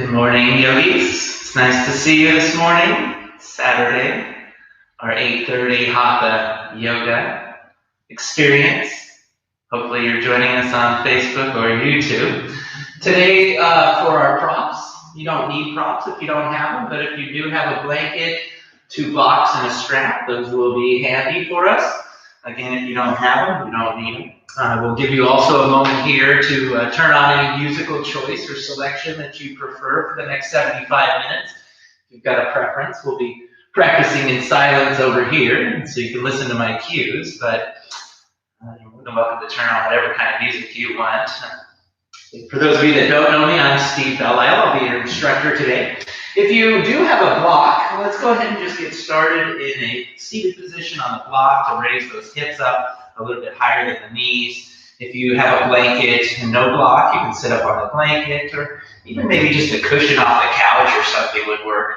Good morning, yogis. It's nice to see you this morning. It's Saturday, our 8:30 Hatha Yoga experience. Hopefully you're joining us on Facebook or YouTube. Today, for our props, you don't need props if you don't have them, but if you do have a blanket, 2 blocks, and a strap, those will be handy for us. Again, if you don't have them, you don't need them. We'll give you also a moment here to turn on any musical choice or selection that you prefer for the next 75 minutes. If you've got a preference, we'll be practicing in silence over here, so you can listen to my cues, but you're more than welcome to turn on whatever kind of music you want. For those of you that don't know me, I'm Steve Belisle. I'll be your instructor today. If you do have a block, let's go ahead and just get started in a seated position on the block to raise those hips up a little bit higher than the knees. If you have a blanket and no block, you can sit up on the blanket, or even maybe just a cushion off the couch or something would work.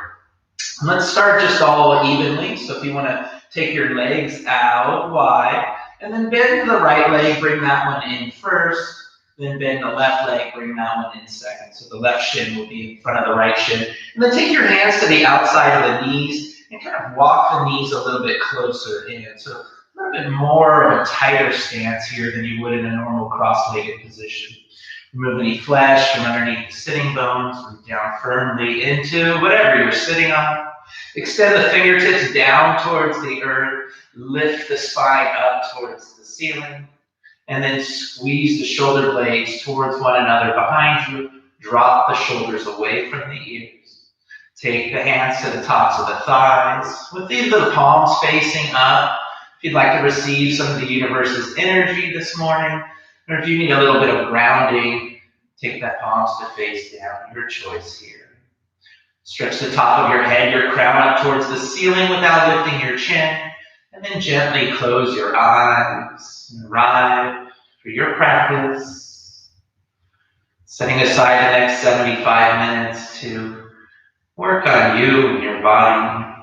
And let's start just all evenly. So if you want to take your legs out wide, and then bend the right leg, bring that one in first. Then bend the left leg, bring that one in second. So the left shin will be in front of the right shin. And then take your hands to the outside of the knees and kind of walk the knees a little bit closer in. So a little bit more of a tighter stance here than you would in a normal cross-legged position. Remove any flesh from underneath the sitting bones. Move down firmly into whatever you're sitting on. Extend the fingertips down towards the earth. Lift the spine up towards the ceiling. And then squeeze the shoulder blades towards one another behind you. Drop the shoulders away from the ears. Take the hands to the tops of the thighs, with either the palms facing up. If you'd like to receive some of the universe's energy this morning, or if you need a little bit of grounding, take that palms to face down, your choice here. Stretch the top of your head, your crown up towards the ceiling without lifting your chin. And then gently close your eyes and arrive for your practice. Setting aside the next 75 minutes to work on you and your body.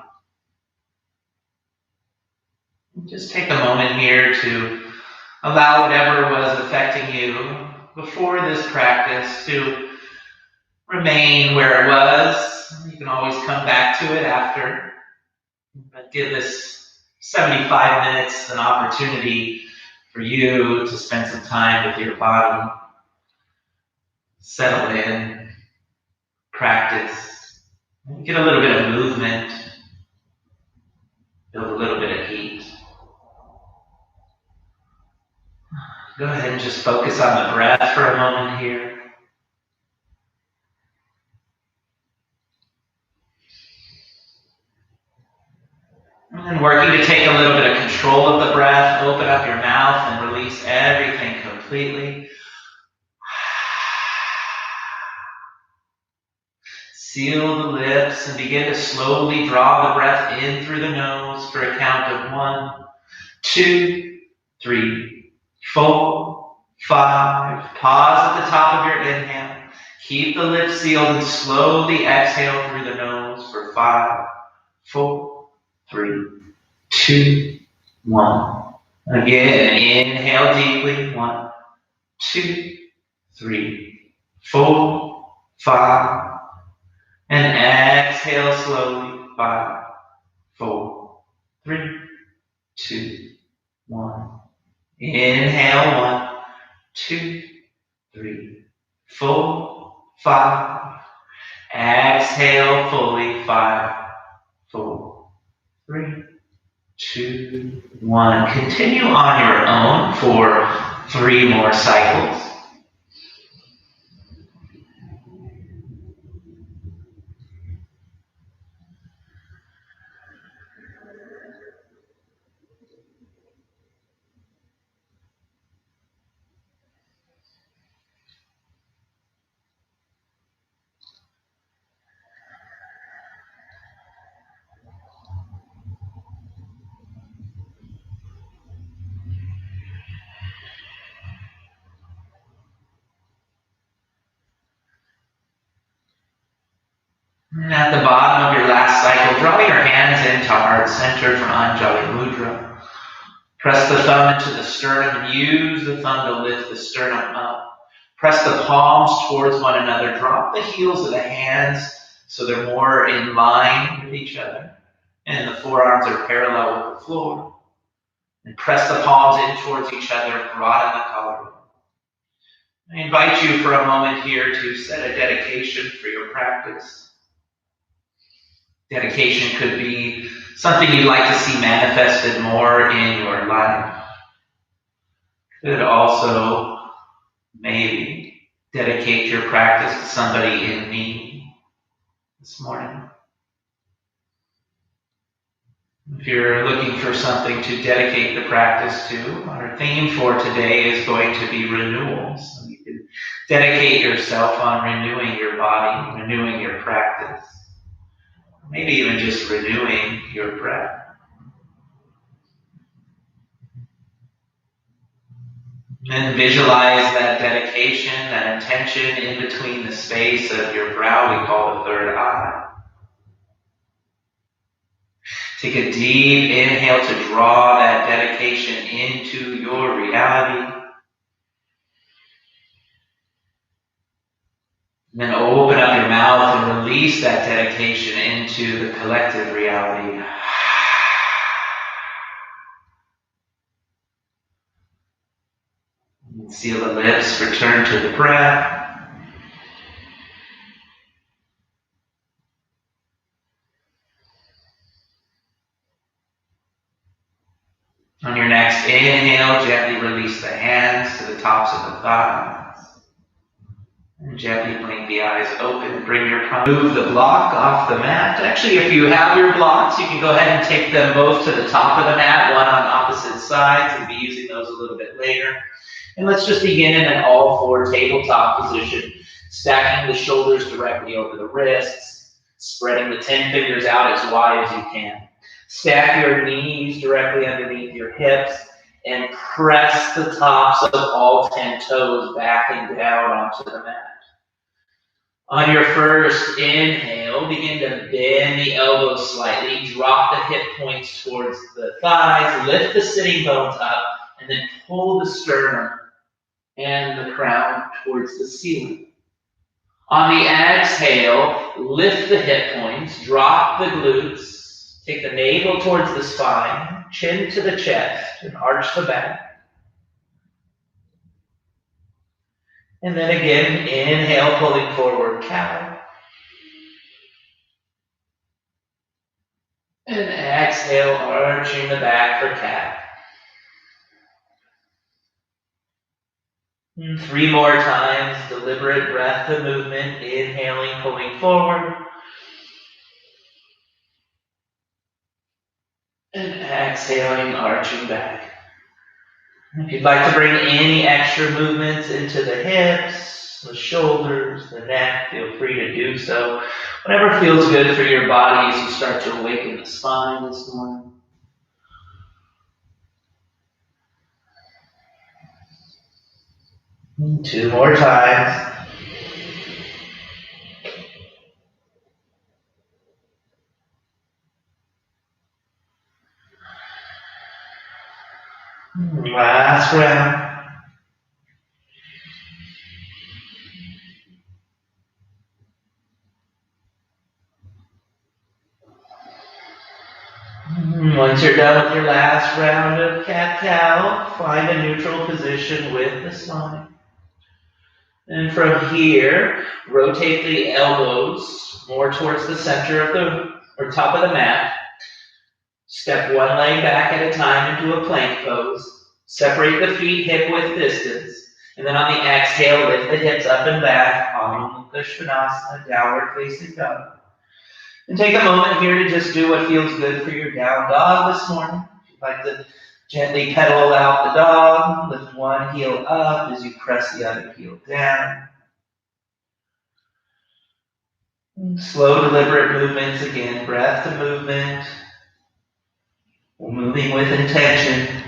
And just take a moment here to allow whatever was affecting you before this practice to remain where it was. You can always come back to it after, but give this 75 minutes an opportunity for you to spend some time with your body, settle in, practice, get a little bit of movement, build a little bit of heat. Go ahead and just focus on the breath for a moment here. And then working to take a little bit of control of the breath, open up your mouth and release everything completely. Seal the lips and begin to slowly draw the breath in through the nose for a count of 1, 2, 3, 4, 5. Pause at the top of your inhale. Keep the lips sealed and slowly exhale through the nose for 5, 4, 3, 2, 1. Again, inhale deeply. 1, 2, 3, 4, 5. And exhale slowly. 5, 4, 3, 2, 1. Inhale. 1, 2, 3, 4, 5. Exhale fully. 5, 4, 3, 2, 1. Continue on your own for 3 more cycles. And at the bottom of your last cycle, draw your hands into heart center for Anjali Mudra. Press the thumb into the sternum and use the thumb to lift the sternum up. Press the palms towards one another. Drop the heels of the hands so they're more in line with each other. And the forearms are parallel with the floor. And press the palms in towards each other. Broaden the collarbone. I invite you for a moment here to set a dedication for your practice. Dedication could be something you'd like to see manifested more in your life. Could also maybe dedicate your practice to somebody in need this morning. If you're looking for something to dedicate the practice to, our theme for today is going to be renewal. So you can dedicate yourself on renewing your body, renewing your practice, maybe even just renewing your breath. And visualize that dedication, that intention in between the space of your brow we call the third eye. Take a deep inhale to draw that dedication into your reality. And then open up your mouth and release that dedication into the collective reality. And seal the lips, return to the breath. On your next inhale, gently release the hands to the tops of the thighs. And gently blink the eyes open and bring your palm. Move the block off the mat. Actually, if you have your blocks, you can go ahead and take them both to the top of the mat, one on opposite sides. We'll be using those a little bit later. And let's just begin in an all-four tabletop position, stacking the shoulders directly over the wrists, spreading the 10 fingers out as wide as you can. Stack your knees directly underneath your hips and press the tops of all 10 toes back and down onto the mat. On your first inhale, begin to bend the elbows slightly, drop the hip points towards the thighs, lift the sitting bones up, and then pull the sternum and the crown towards the ceiling. On the exhale, lift the hip points, drop the glutes, take the navel towards the spine, chin to the chest, and arch the back. And then again, inhale, pulling forward, cow. And exhale, arching the back for cat. And 3 more times, deliberate breath to movement, inhaling, pulling forward. And exhaling, arching back. If you'd like to bring any extra movements into the hips, the shoulders, the neck, feel free to do so. Whatever feels good for your body as you start to awaken the spine this morning. And 2 more times. Last round. Once you're done with your last round of cat-cow, find a neutral position with the spine. And from here, rotate the elbows more towards the center of or top of the mat. Step one leg back at a time into a plank pose. Separate the feet hip-width distance. And then on the exhale, lift the hips up and back, Mukha Svanasana, downward facing dog. And take a moment here to just do what feels good for your down dog this morning. If you'd like to gently pedal out the dog, lift one heel up as you press the other heel down. And slow, deliberate movements again, breath to movement. We're moving with intention.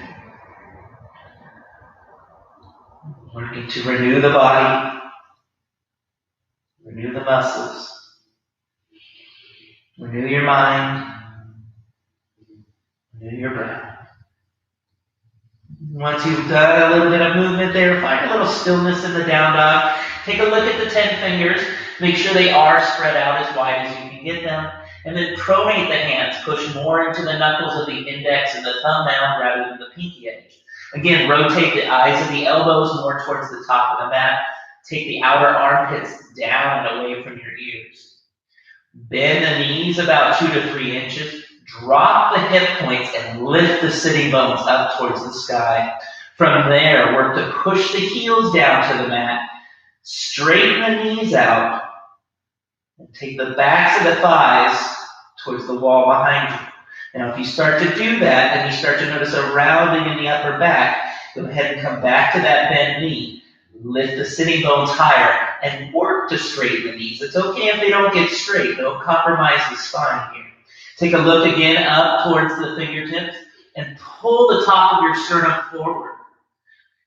Working to renew the body, renew the muscles. Renew your mind. Renew your breath. Once you've done a little bit of movement there, find a little stillness in the down dog. Take a look at the 10 fingers. Make sure they are spread out as wide as you can get them. And then pronate the hands. Push more into the knuckles of the index and the thumb down rather than the pinky edge. Again, rotate the eyes of the elbows more towards the top of the mat. Take the outer armpits down and away from your ears. Bend the knees about 2 to 3 inches. Drop the hip points and lift the sitting bones up towards the sky. From there, work to push the heels down to the mat. Straighten the knees out. And take the backs of the thighs towards the wall behind you. Now, if you start to do that and you start to notice a rounding in the upper back, go ahead and come back to that bent knee. Lift the sitting bones higher and work to straighten the knees. It's okay if they don't get straight. Don't compromise the spine here. Take a look again up towards the fingertips and pull the top of your sternum forward.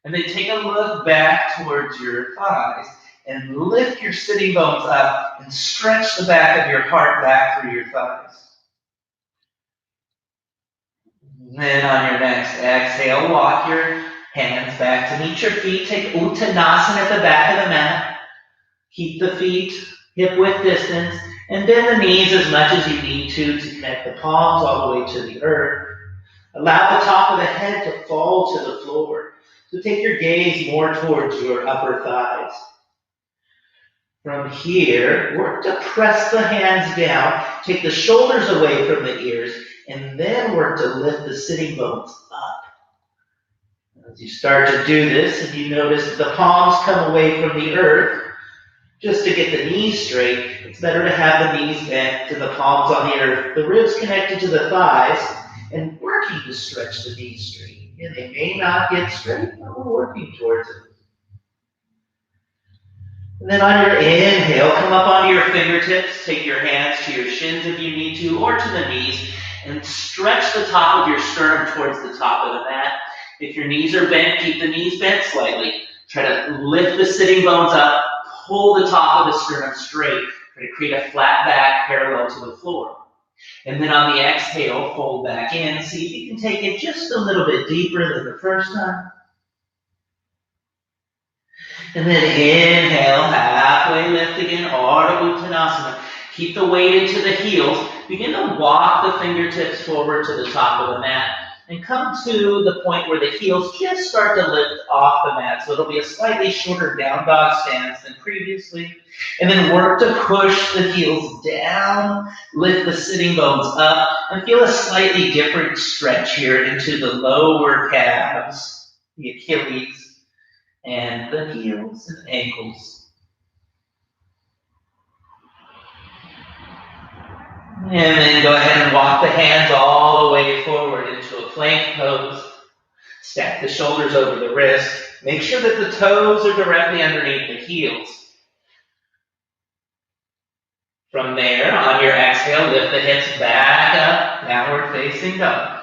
And then take a look back towards your thighs and lift your sitting bones up and stretch the back of your heart back through your thighs. Then on your next exhale, walk your hands back to meet your feet. Take Uttanasana at the back of the mat. Keep the feet hip-width distance. And bend the knees as much as you need to connect the palms all the way to the earth. Allow the top of the head to fall to the floor. So take your gaze more towards your upper thighs. From here, work to press the hands down. Take the shoulders away from the ears. And then work to lift the sitting bones up. As you start to do this, and you notice that the palms come away from the earth, just to get the knees straight, it's better to have the knees bent to the palms on the earth, the ribs connected to the thighs, and working to stretch the knees straight. And they may not get straight, but we're working towards it. And then on your inhale, come up onto your fingertips, take your hands to your shins if you need to, or to the knees, and stretch the top of your sternum towards the top of the mat. If your knees are bent, keep the knees bent slightly. Try to lift the sitting bones up. Pull the top of the sternum straight. Try to create a flat back parallel to the floor. And then on the exhale, fold back in. See if you can take it just a little bit deeper than the first time. And then inhale, halfway lift again, Ardha Uttanasana. Keep the weight into the heels. Begin to walk the fingertips forward to the top of the mat. And come to the point where the heels just start to lift off the mat. So it'll be a slightly shorter down dog stance than previously. And then work to push the heels down, lift the sitting bones up, and feel a slightly different stretch here into the lower calves, the Achilles, and the heels and ankles. And then go ahead and walk the hands all the way forward into a plank pose. Stack the shoulders over the wrist. Make sure that the toes are directly underneath the heels. From there, on your exhale, lift the hips back up, downward facing dog.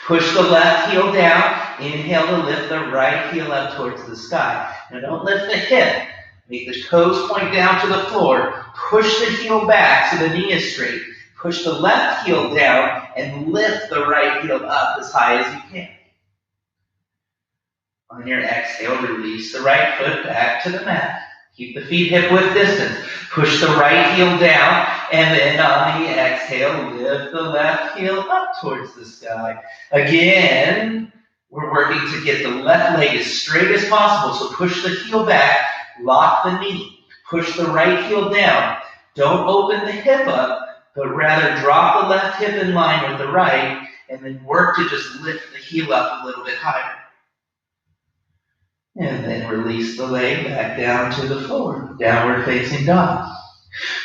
Push the left heel down. Inhale to lift the right heel up towards the sky. Now don't lift the hip. Make the toes point down to the floor. Push the heel back so the knee is straight. Push the left heel down and lift the right heel up as high as you can. On your exhale, release the right foot back to the mat. Keep the feet hip-width distance. Push the right heel down, and then on the exhale, lift the left heel up towards the sky. Again, we're working to get the left leg as straight as possible, so push the heel back, lock the knee, push the right heel down. Don't open the hip up, but rather drop the left hip in line with the right, and then work to just lift the heel up a little bit higher. And then release the leg back down to the floor, downward facing dog.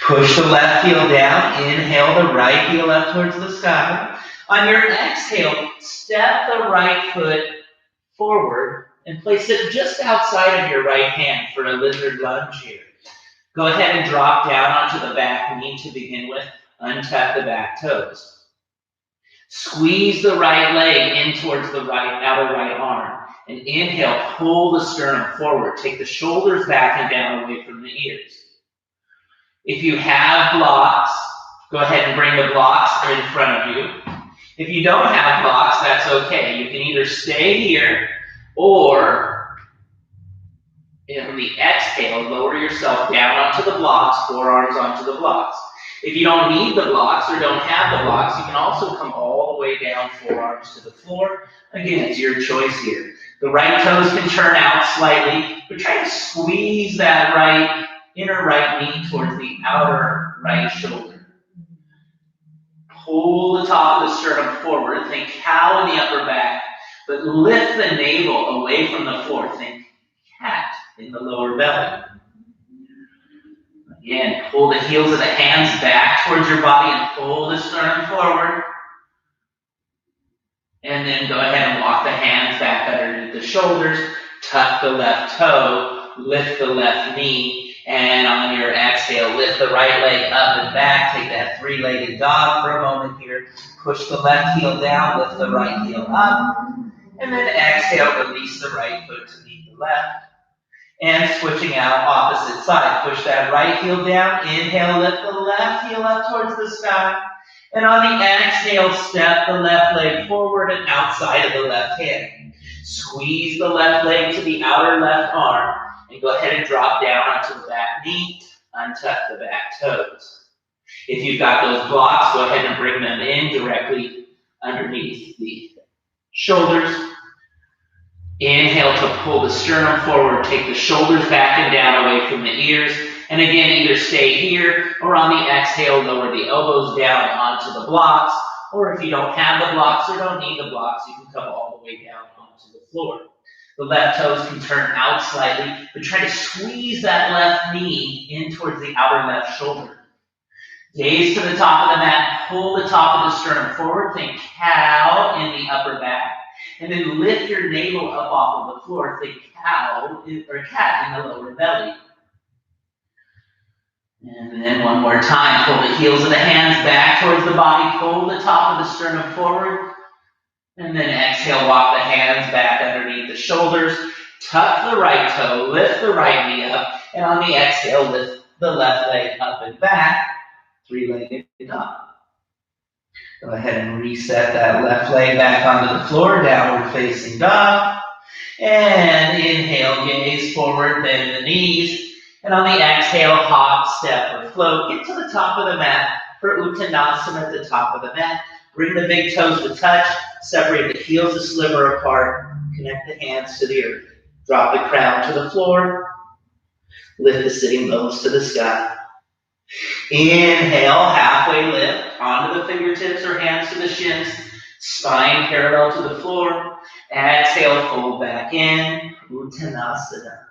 Push the left heel down, inhale the right heel up towards the sky. On your exhale, step the right foot forward and place it just outside of your right hand for a lizard lunge here. Go ahead and drop down onto the back knee to begin with. Untap the back toes. Squeeze the right leg in towards the outer right arm. And inhale, pull the sternum forward. Take the shoulders back and down away from the ears. If you have blocks, go ahead and bring the blocks in front of you. If you don't have blocks, that's okay. You can either stay here or in the exhale, lower yourself down onto the blocks, forearms onto the blocks. If you don't need the blocks or don't have the blocks, you can also come all the way down, forearms to the floor. Again, it's your choice here. The right toes can turn out slightly, but try to squeeze that inner right knee towards the outer right shoulder. Pull the top of the sternum forward. Think cow in the upper back, but lift the navel away from the floor. Think cat in the lower belly. Again, pull the heels of the hands back towards your body and pull the sternum forward. And then go ahead and walk the hands back underneath the shoulders. Tuck the left toe, lift the left knee, and on your exhale, lift the right leg up and back. Take that three-legged dog for a moment here. Push the left heel down, lift the right heel up, and then exhale, release the right foot to meet the left. And switching out opposite side. Push that right heel down. Inhale, lift the left heel up towards the sky. And on the exhale, step the left leg forward and outside of the left hand. Squeeze the left leg to the outer left arm. And go ahead and drop down onto the back knee. Untuck the back toes. If you've got those blocks, go ahead and bring them in directly underneath the shoulders. Inhale to pull the sternum forward, take the shoulders back and down away from the ears. And again, either stay here or on the exhale, lower the elbows down onto the blocks. Or if you don't have the blocks or don't need the blocks, you can come all the way down onto the floor. The left toes can turn out slightly, but try to squeeze that left knee in towards the outer left shoulder. Gaze to the top of the mat, pull the top of the sternum forward, think cow in the upper back. And then lift your navel up off of the floor. Think cow or cat in the lower belly. And then one more time. Pull the heels of the hands back towards the body. Pull the top of the sternum forward. And then exhale, walk the hands back underneath the shoulders. Tuck the right toe. Lift the right knee up. And on the exhale, lift the left leg up and back. Three-legged dog. Go ahead and reset that left leg back onto the floor, downward facing dog. And inhale, gaze forward, bend the knees. And on the exhale, hop, step, or float. Get to the top of the mat for Uttanasana at the top of the mat. Bring the big toes to touch. Separate the heels a sliver apart. Connect the hands to the earth. Drop the crown to the floor. Lift the sitting bones to the sky. Inhale, halfway lift, onto the fingertips or hands to the shins, spine parallel to the floor. Exhale, fold back in, Uttanasana.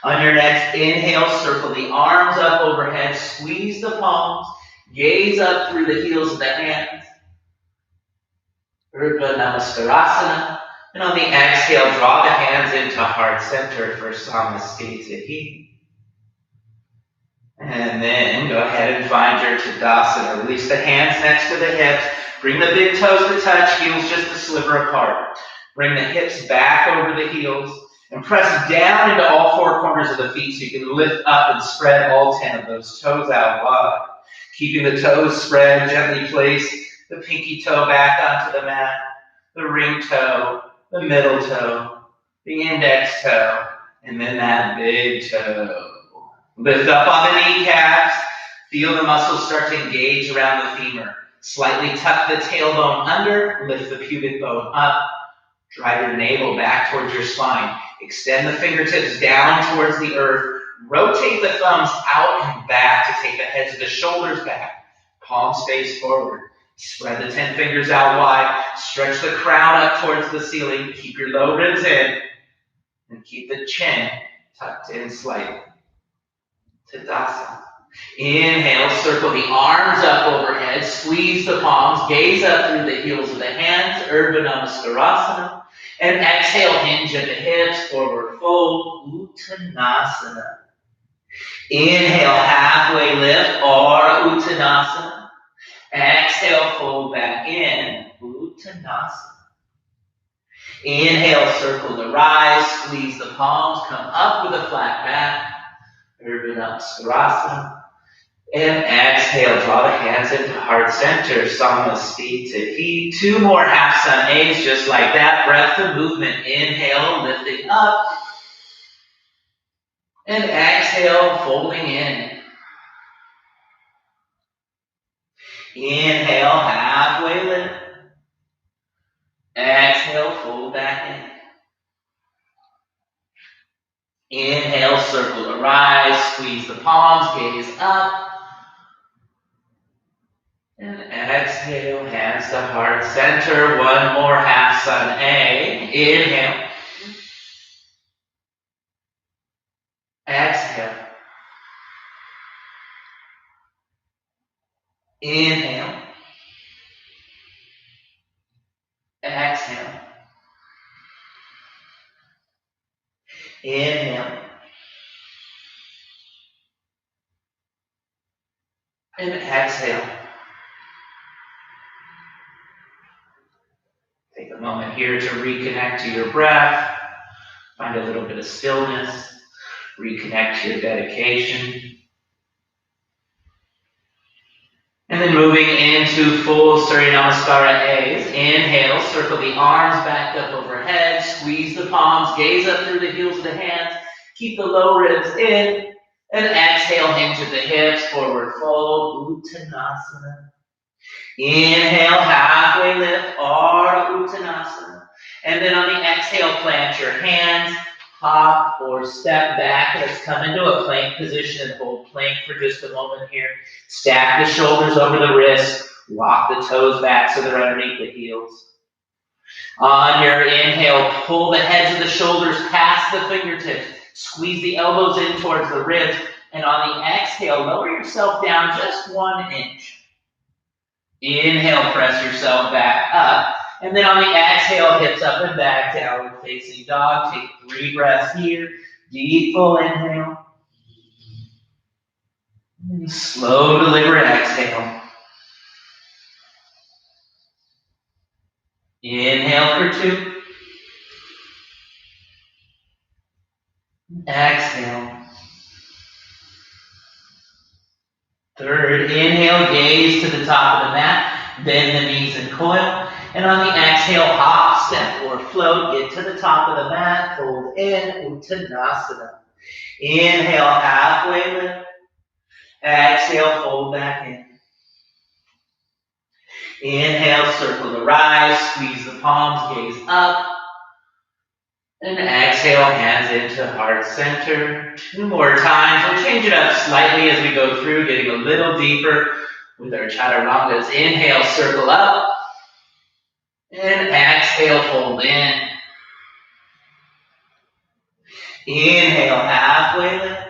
On your next inhale, circle the arms up overhead, squeeze the palms, gaze up through the heels of the hands. Urdhva Namaskarasana. And on the exhale, draw the hands into heart center for Samasthiti. And then go ahead and find your Tadasana. Release the hands next to the hips. Bring the big toes to touch, heels just a sliver apart. Bring the hips back over the heels and press down into all four corners of the feet so you can lift up and spread all 10 of those toes out wide. Keeping the toes spread, gently place the pinky toe back onto the mat, the ring toe, the middle toe, the index toe, and then that big toe. Lift up on the kneecaps. Feel the muscles start to engage around the femur. Slightly tuck the tailbone under. Lift the pubic bone up. Drive your navel back towards your spine. Extend the fingertips down towards the earth. Rotate the thumbs out and back to take the heads of the shoulders back. Palms face forward. Spread the 10 fingers out wide. Stretch the crown up towards the ceiling. Keep your low ribs in. And keep the chin tucked in slightly. Tadasana. Inhale, circle the arms up overhead, squeeze the palms, gaze up through the heels of the hands, Urdhva Namaskarasana, and exhale, hinge at the hips, forward fold, Uttanasana. Inhale, halfway lift, or Uttanasana. Exhale, fold back in, Uttanasana. Inhale, circle the rise, squeeze the palms, come up with a flat back, Urdhva Namaskarasana. And exhale, draw the hands into heart center, Samasthi to heat. 2 more half sun A's, just like that. Breath of movement. Inhale, lifting up. And exhale, folding in. Inhale, halfway lift. Exhale, fold back in. Inhale, circle to rise. Squeeze the palms, gaze up. And exhale, hands to heart center. 1 more half sun A. Inhale. Exhale. Inhale. Exhale. Inhale. And exhale. Take a moment here to reconnect to your breath. Find a little bit of stillness. Reconnect to your dedication. And then moving into full Surya Namaskara A's. Inhale, circle the arms back up overhead. Squeeze the palms, gaze up through the heels of the hands. Keep the low ribs in. And exhale, hinge at the hips, forward fold, Uttanasana. Inhale, halfway lift, Ardha Uttanasana. And then on the exhale, plant your hands, hop or step back. Let's come into a plank position and hold plank for just a moment here. Stack the shoulders over the wrists, walk the toes back so they're underneath the heels. On your inhale, pull the heads of the shoulders past the fingertips. Squeeze the elbows in towards the ribs. And on the exhale, lower yourself down just 1 inch. Inhale, press yourself back up. And then on the exhale, hips up and back, downward facing dog. Take 3 breaths here. Deep full inhale. And slow, deliberate exhale. Inhale for 2. Exhale. 3rd, inhale, gaze to the top of the mat. Bend the knees and coil. And on the exhale, hop, step, or float. Get to the top of the mat. Fold in, Uttanasana. Inhale, halfway lift. Exhale, fold back in. Inhale, circle to rise. Squeeze the palms, gaze up. And exhale, hands into heart center. 2 more times. We'll change it up slightly as we go through, getting a little deeper with our chaturangas. Inhale, circle up. And exhale, fold in. Inhale, halfway lift.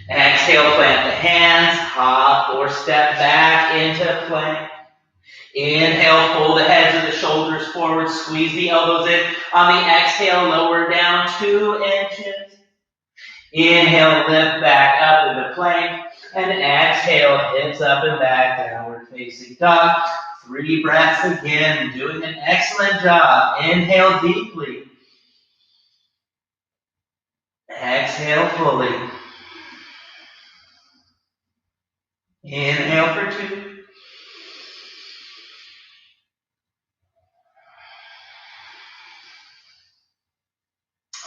Exhale, plant the hands, hop or step back into plank. Inhale, pull the heads of the shoulders forward, squeeze the elbows in. On the exhale, lower down 2 inches. Inhale, lift back up into plank. And exhale, hips up and back, downward facing dog. 3 breaths again, doing an excellent job. Inhale deeply. Exhale fully. Inhale for 2.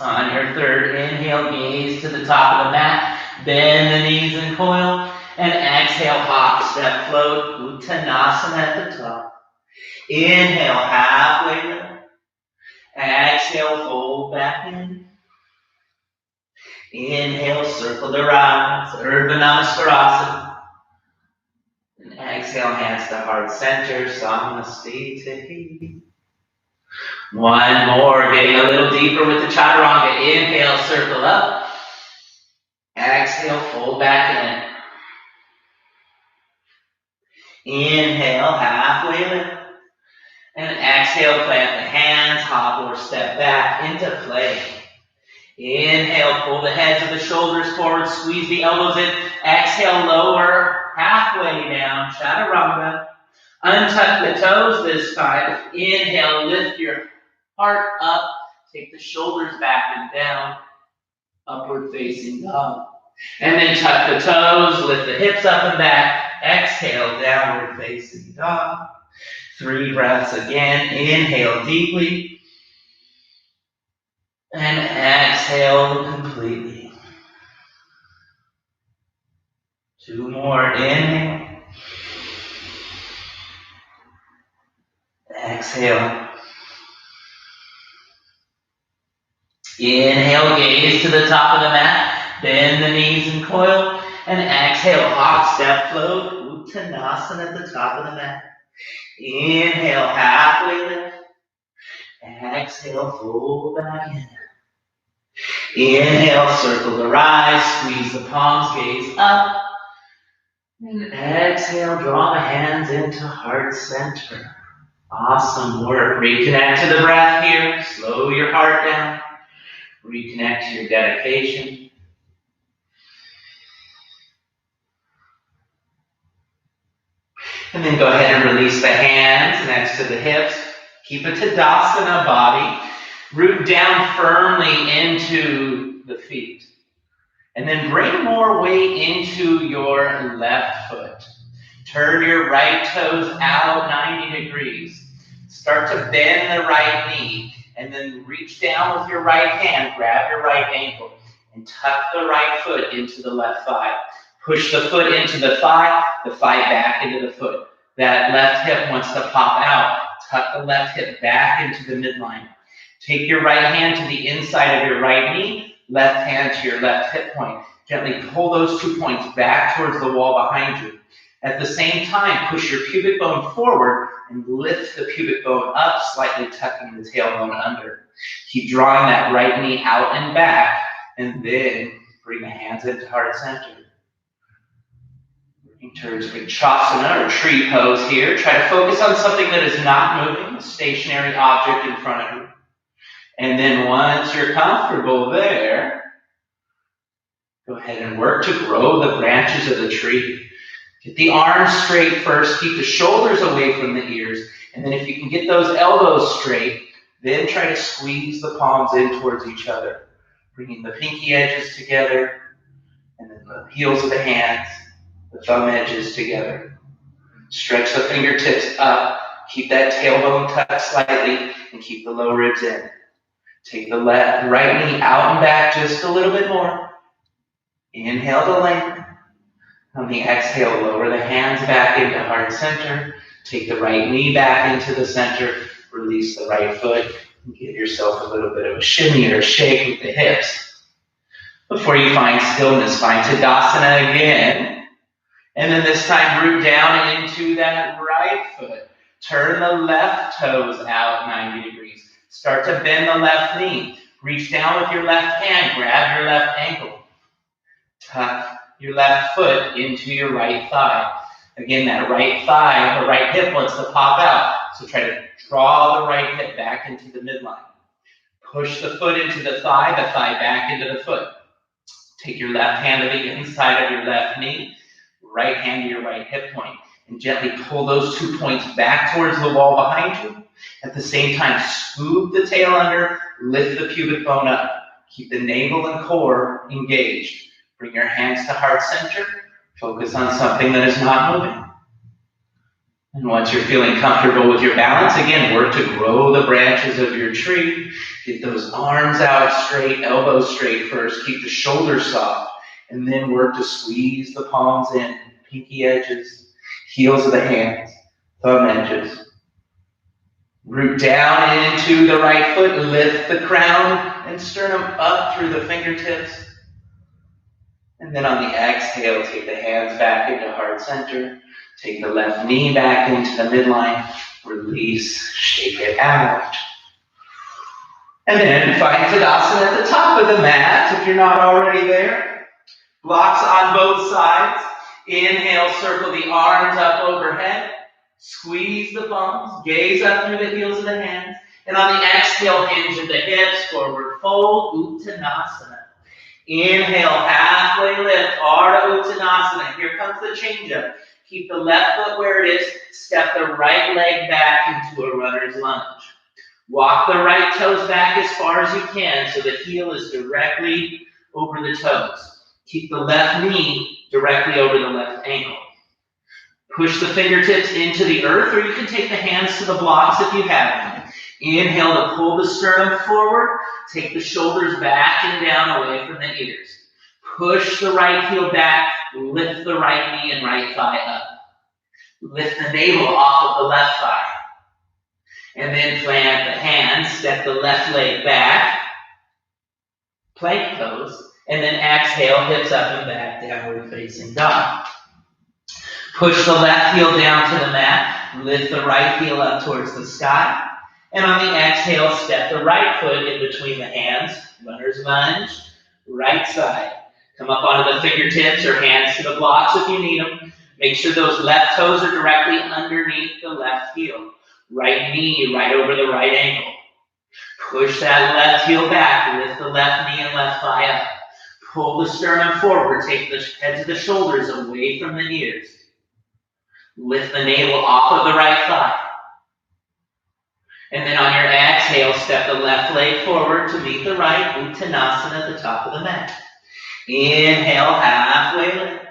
On your 3rd, inhale, gaze to the top of the mat. Bend the knees and coil. And exhale, hop, step, float, Uttanasana at the top. Inhale, halfway lift. Exhale, fold back in. Inhale, circle to rise, Urdhva Namaskarasana. And exhale, hands to heart center, Samasthi to heat. 1 more, getting a little deeper with the chaturanga. Inhale, circle up. Exhale, fold back in. Inhale, halfway lift. And exhale, plant the hands, hop or step back into plank. Inhale, pull the heads of the shoulders forward, squeeze the elbows in. Exhale, lower, halfway down, chaturanga. Untuck the toes this time. Inhale, lift your heart up. Take the shoulders back and down. Upward facing dog. And then tuck the toes, lift the hips up and back. Exhale, downward facing dog. 3 breaths again. Inhale deeply. And exhale completely. 2 more. Inhale. Exhale. Inhale, gaze to the top of the mat. Bend the knees and coil. And exhale, hop, step, float. Uttanasana at the top of the mat. Inhale, halfway lift. Exhale, fold back in. Inhale, circle the rise. Squeeze the palms, gaze up. And exhale, draw the hands into heart center. Awesome work. Reconnect to the breath here. Slow your heart down. Reconnect to your dedication. And then go ahead and release the hands next to the hips. Keep a Tadasana body. Root down firmly into the feet. And then bring more weight into your left foot. Turn your right toes out 90 degrees. Start to bend the right knee. And then reach down with your right hand. Grab your right ankle. And tuck the right foot into the left thigh. Push the foot into the thigh back into the foot. That left hip wants to pop out. Tuck the left hip back into the midline. Take your right hand to the inside of your right knee, left hand to your left hip point. Gently pull those 2 points back towards the wall behind you. At the same time, push your pubic bone forward and lift the pubic bone up, slightly tucking the tailbone under. Keep drawing that right knee out and back, and then bring the hands into heart center. Towards Vrikshasana or tree pose here. Try to focus on something that is not moving, a stationary object in front of you. And then once you're comfortable there, go ahead and work to grow the branches of the tree. Get the arms straight first. Keep the shoulders away from the ears. And then if you can get those elbows straight, then try to squeeze the palms in towards each other. Bringing the pinky edges together and then the heels of the hands. The thumb edges together. Stretch the fingertips up. Keep that tailbone tucked slightly and keep the low ribs in. Take the right knee out and back just a little bit more. Inhale to lengthen. On the exhale, lower the hands back into heart center. Take the right knee back into the center. Release the right foot and give yourself a little bit of a shimmy or a shake with the hips. Before you find stillness, find Tadasana again. And then this time, root down into that right foot. Turn the left toes out 90 degrees. Start to bend the left knee. Reach down with your left hand. Grab your left ankle. Tuck your left foot into your right thigh. Again, that right thigh, the right hip wants to pop out. So try to draw the right hip back into the midline. Push the foot into the thigh back into the foot. Take your left hand to the inside of your left knee. Right hand to your right hip point, and gently pull those 2 points back towards the wall behind you. At the same time, scoop the tail under, lift the pubic bone up. Keep the navel and core engaged. Bring your hands to heart center. Focus on something that is not moving. And once you're feeling comfortable with your balance, again, work to grow the branches of your tree. Get those arms out straight, elbows straight first. Keep the shoulders soft. And then work to squeeze the palms in, pinky edges, heels of the hands, thumb edges. Root down into the right foot, lift the crown and sternum up through the fingertips. And then on the exhale, take the hands back into heart center. Take the left knee back into the midline. Release, shake it out. And then find Tadasana at the top of the mat if you're not already there. Blocks on both sides. Inhale, circle the arms up overhead. Squeeze the palms. Gaze up through the heels of the hands. And on the exhale, hinge at the hips. Forward fold. Uttanasana. Inhale, halfway lift. Ardha Uttanasana. Here comes the change up. Keep the left foot where it is. Step the right leg back into a runner's lunge. Walk the right toes back as far as you can so the heel is directly over the toes. Keep the left knee directly over the left ankle. Push the fingertips into the earth, or you can take the hands to the blocks if you have them. Inhale to pull the sternum forward. Take the shoulders back and down away from the ears. Push the right heel back. Lift the right knee and right thigh up. Lift the navel off of the left thigh. And then plant the hands. Step the left leg back. Plank pose. And then exhale, hips up and back, downward facing dog. Push the left heel down to the mat. Lift the right heel up towards the sky. And on the exhale, step the right foot in between the hands. Runner's lunge, right side. Come up onto the fingertips or hands to the blocks if you need them. Make sure those left toes are directly underneath the left heel. Right knee right over the right ankle. Push that left heel back. Lift the left knee and left thigh up. Pull the sternum forward. Take the heads of the shoulders away from the ears. Lift the navel off of the right thigh. And then on your exhale, step the left leg forward to meet the right, Uttanasana at the top of the mat. Inhale, halfway lift.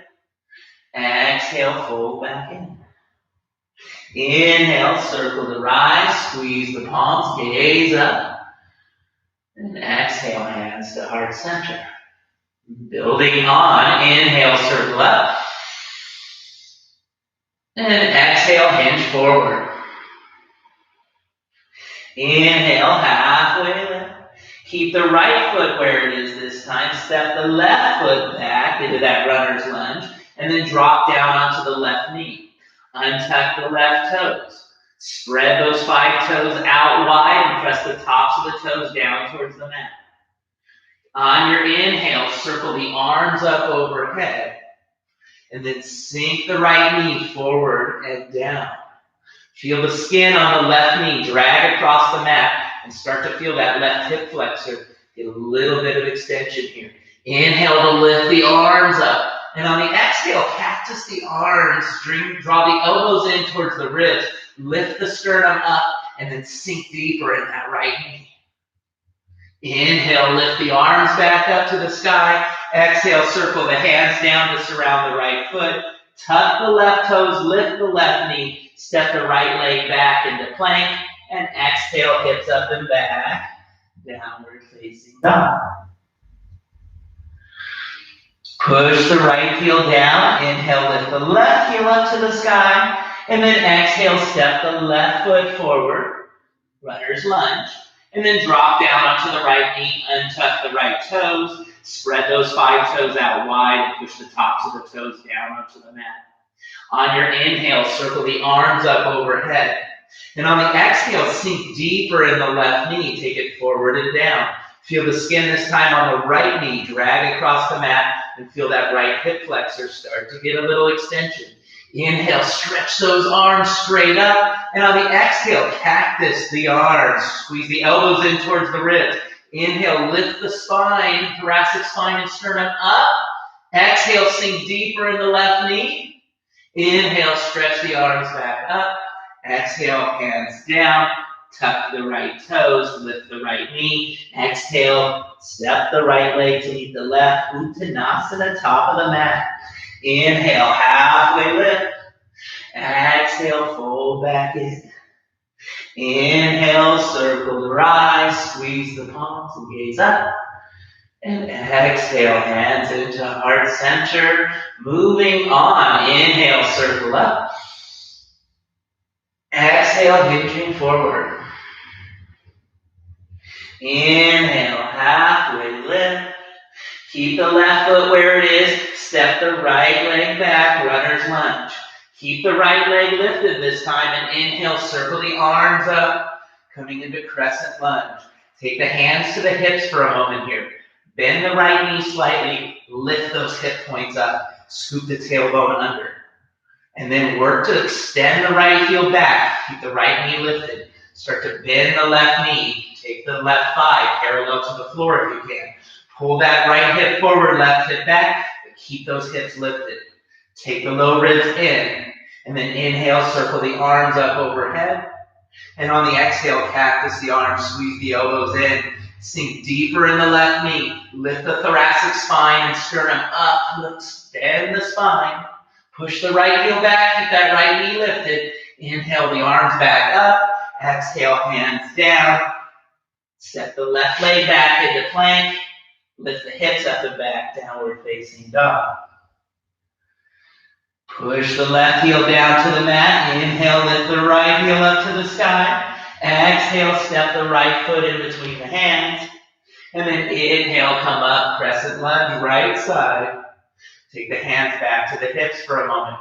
Exhale, fold back in. Inhale, circle the rise, squeeze the palms, gaze up. And exhale, hands to heart center. Building on, inhale, circle up. And exhale, hinge forward. Inhale, halfway lift. Keep the right foot where it is this time. Step the left foot back into that runner's lunge. And then drop down onto the left knee. Untuck the left toes. Spread those 5 toes out wide and press the tops of the toes down towards the mat. On your inhale, circle the arms up overhead. And then sink the right knee forward and down. Feel the skin on the left knee drag across the mat and start to feel that left hip flexor. Get a little bit of extension here. Inhale to lift the arms up. And on the exhale, cactus the arms. Draw the elbows in towards the ribs. Lift the sternum up and then sink deeper in that right knee. Inhale, lift the arms back up to the sky. Exhale, circle the hands down to surround the right foot. Tuck the left toes, lift the left knee. Step the right leg back into plank. And exhale, hips up and back. Downward facing dog. Push the right heel down. Inhale, lift the left heel up to the sky. And then exhale, step the left foot forward. Runner's lunge. And then drop down onto the right knee. Untuck the right toes. Spread those 5 toes out wide and push the tops of the toes down onto the mat. On your inhale, circle the arms up overhead. And on the exhale, sink deeper in the left knee. Take it forward and down. Feel the skin this time on the right knee. Drag across the mat and feel that right hip flexor start to get a little extension. Inhale, stretch those arms straight up. And on the exhale, cactus the arms. Squeeze the elbows in towards the ribs. Inhale, lift the spine, thoracic spine and sternum up. Exhale, sink deeper in the left knee. Inhale, stretch the arms back up. Exhale, hands down. Tuck the right toes, lift the right knee. Exhale, step the right leg to meet the left. Uttanasana, top of the mat. Inhale, halfway lift. Exhale, fold back in. Inhale, circle the rise, squeeze the palms and gaze up. And exhale, hands into heart center. Moving on. Inhale, circle up. Exhale, hinging forward. Inhale, halfway lift. Keep the left foot where it is. Step the right leg back, runner's lunge. Keep the right leg lifted this time and inhale, circle the arms up, coming into crescent lunge. Take the hands to the hips for a moment here. Bend the right knee slightly, lift those hip points up, scoop the tailbone under. And then work to extend the right heel back, keep the right knee lifted. Start to bend the left knee, take the left thigh parallel to the floor if you can. Pull that right hip forward, left hip back, but keep those hips lifted. Take the low ribs in, and then inhale, circle the arms up overhead. And on the exhale, cactus the arms, squeeze the elbows in, Sink deeper in the left knee. Lift the thoracic spine and sternum up. Extend the spine. Push the right heel back. Keep that right knee lifted. Inhale the arms back up. Exhale, hands down. Step the left leg back into plank. Lift the hips up and back, downward facing dog. Push the left heel down to the mat. Inhale, lift the right heel up to the sky. Exhale, step the right foot in between the hands. And then inhale, come up, crescent lunge, right side. Take the hands back to the hips for a moment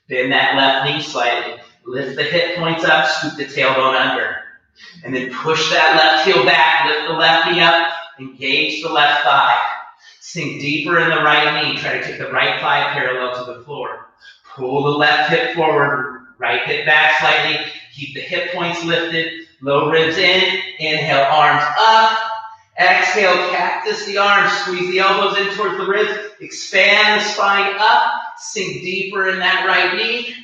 here. Bend that left knee slightly. Lift the hip points up, scoop the tailbone under. And then push that left heel back, lift the left knee up, engage the left thigh. Sink deeper in the right knee. Try to take the right thigh parallel to the floor. Pull the left hip forward, right hip back slightly. Keep the hip points lifted, low ribs in. Inhale, arms up. Exhale, cactus the arms. Squeeze the elbows in towards the ribs. Expand the spine up. Sink deeper in that right knee.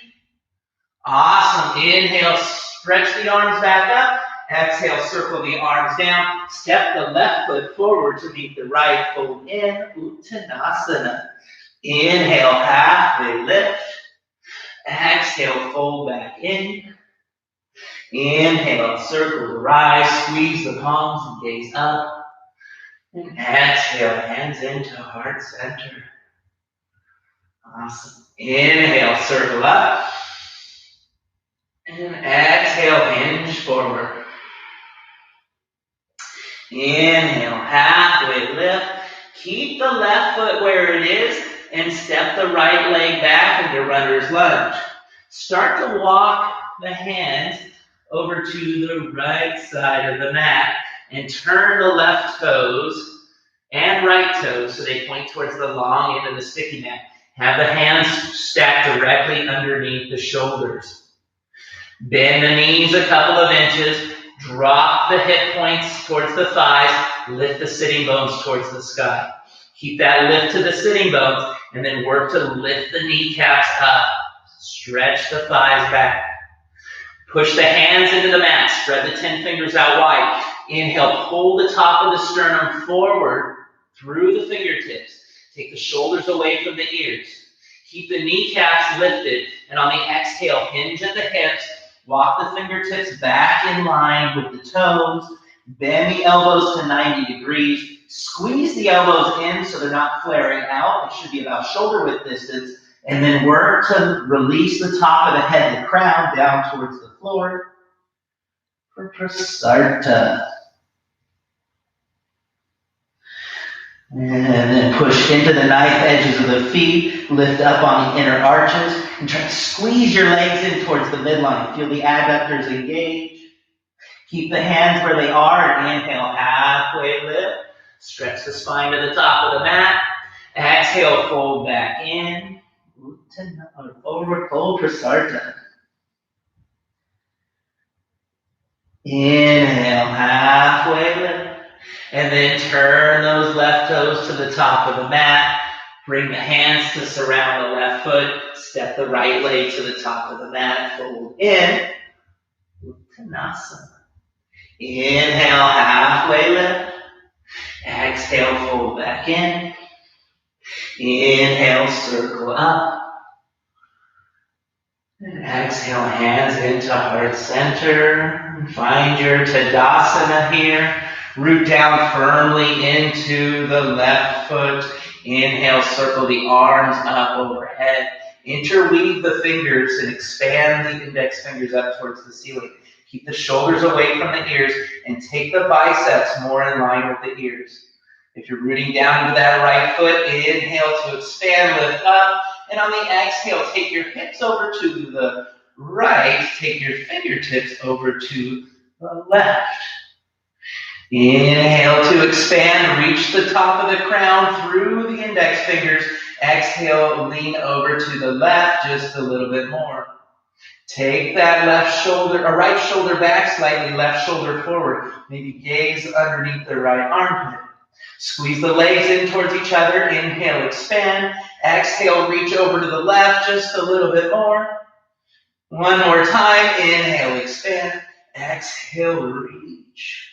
Awesome. Inhale, stretch the arms back up. Exhale, circle the arms down. Step the left foot forward to meet the right. Fold in, Uttanasana. Inhale, halfway lift. Exhale, fold back in. Inhale, circle the rise. Squeeze the palms and gaze up. And exhale, hands into heart center. Awesome. Inhale, circle up. And exhale, hinge forward. Inhale, halfway lift. Keep the left foot where it is and step the right leg back into runner's lunge. Start to walk the hands over to the right side of the mat and turn the left toes and right toes so they point towards the long end of the sticky mat. Have the hands stacked directly underneath the shoulders. Bend the knees a couple of inches. Drop the hip points towards the thighs. Lift the sitting bones towards the sky. Keep that lift to the sitting bones and then work to lift the kneecaps up. Stretch the thighs back. Push the hands into the mat. Spread the 10 fingers out wide. Inhale, pull the top of the sternum forward through the fingertips. Take the shoulders away from the ears. Keep the kneecaps lifted. And on the exhale, hinge at the hips. Walk the fingertips back in line with the toes. Bend the elbows to 90 degrees. Squeeze the elbows in so they're not flaring out. It should be about shoulder width distance. And then work to release the top of the head, the crown, down towards the floor for Prasarta. And then push into the knife edges of the feet. Lift up on the inner arches. And try to squeeze your legs in towards the midline. Feel the adductors engage. Keep the hands where they are and inhale, halfway lift. Stretch the spine to the top of the mat. Exhale, fold back in. Forward fold, Prasarta. Inhale, halfway lift. And then turn those left toes to the top of the mat. Bring the hands to surround the left foot. Step the right leg to the top of the mat. Fold in. Uttanasana. Inhale, halfway lift. Exhale, fold back in. Inhale, circle up. And exhale, hands into heart center. Find your Tadasana here. Root down firmly into the left foot. Inhale, circle the arms up overhead. Interweave the fingers and expand the index fingers up towards the ceiling. Keep the shoulders away from the ears and take the biceps more in line with the ears. If you're rooting down into that right foot, inhale to expand, lift up. And on the exhale, take your hips over to the right. Take your fingertips over to the left. Inhale to expand, reach the top of the crown through the index fingers. Exhale, lean over to the left just a little bit more. Take that left shoulder, or right shoulder back slightly, left shoulder forward. Maybe gaze underneath the right armpit. Squeeze the legs in towards each other. Inhale, expand. Exhale, reach over to the left just a little bit more. One more time. Inhale, expand. Exhale, reach.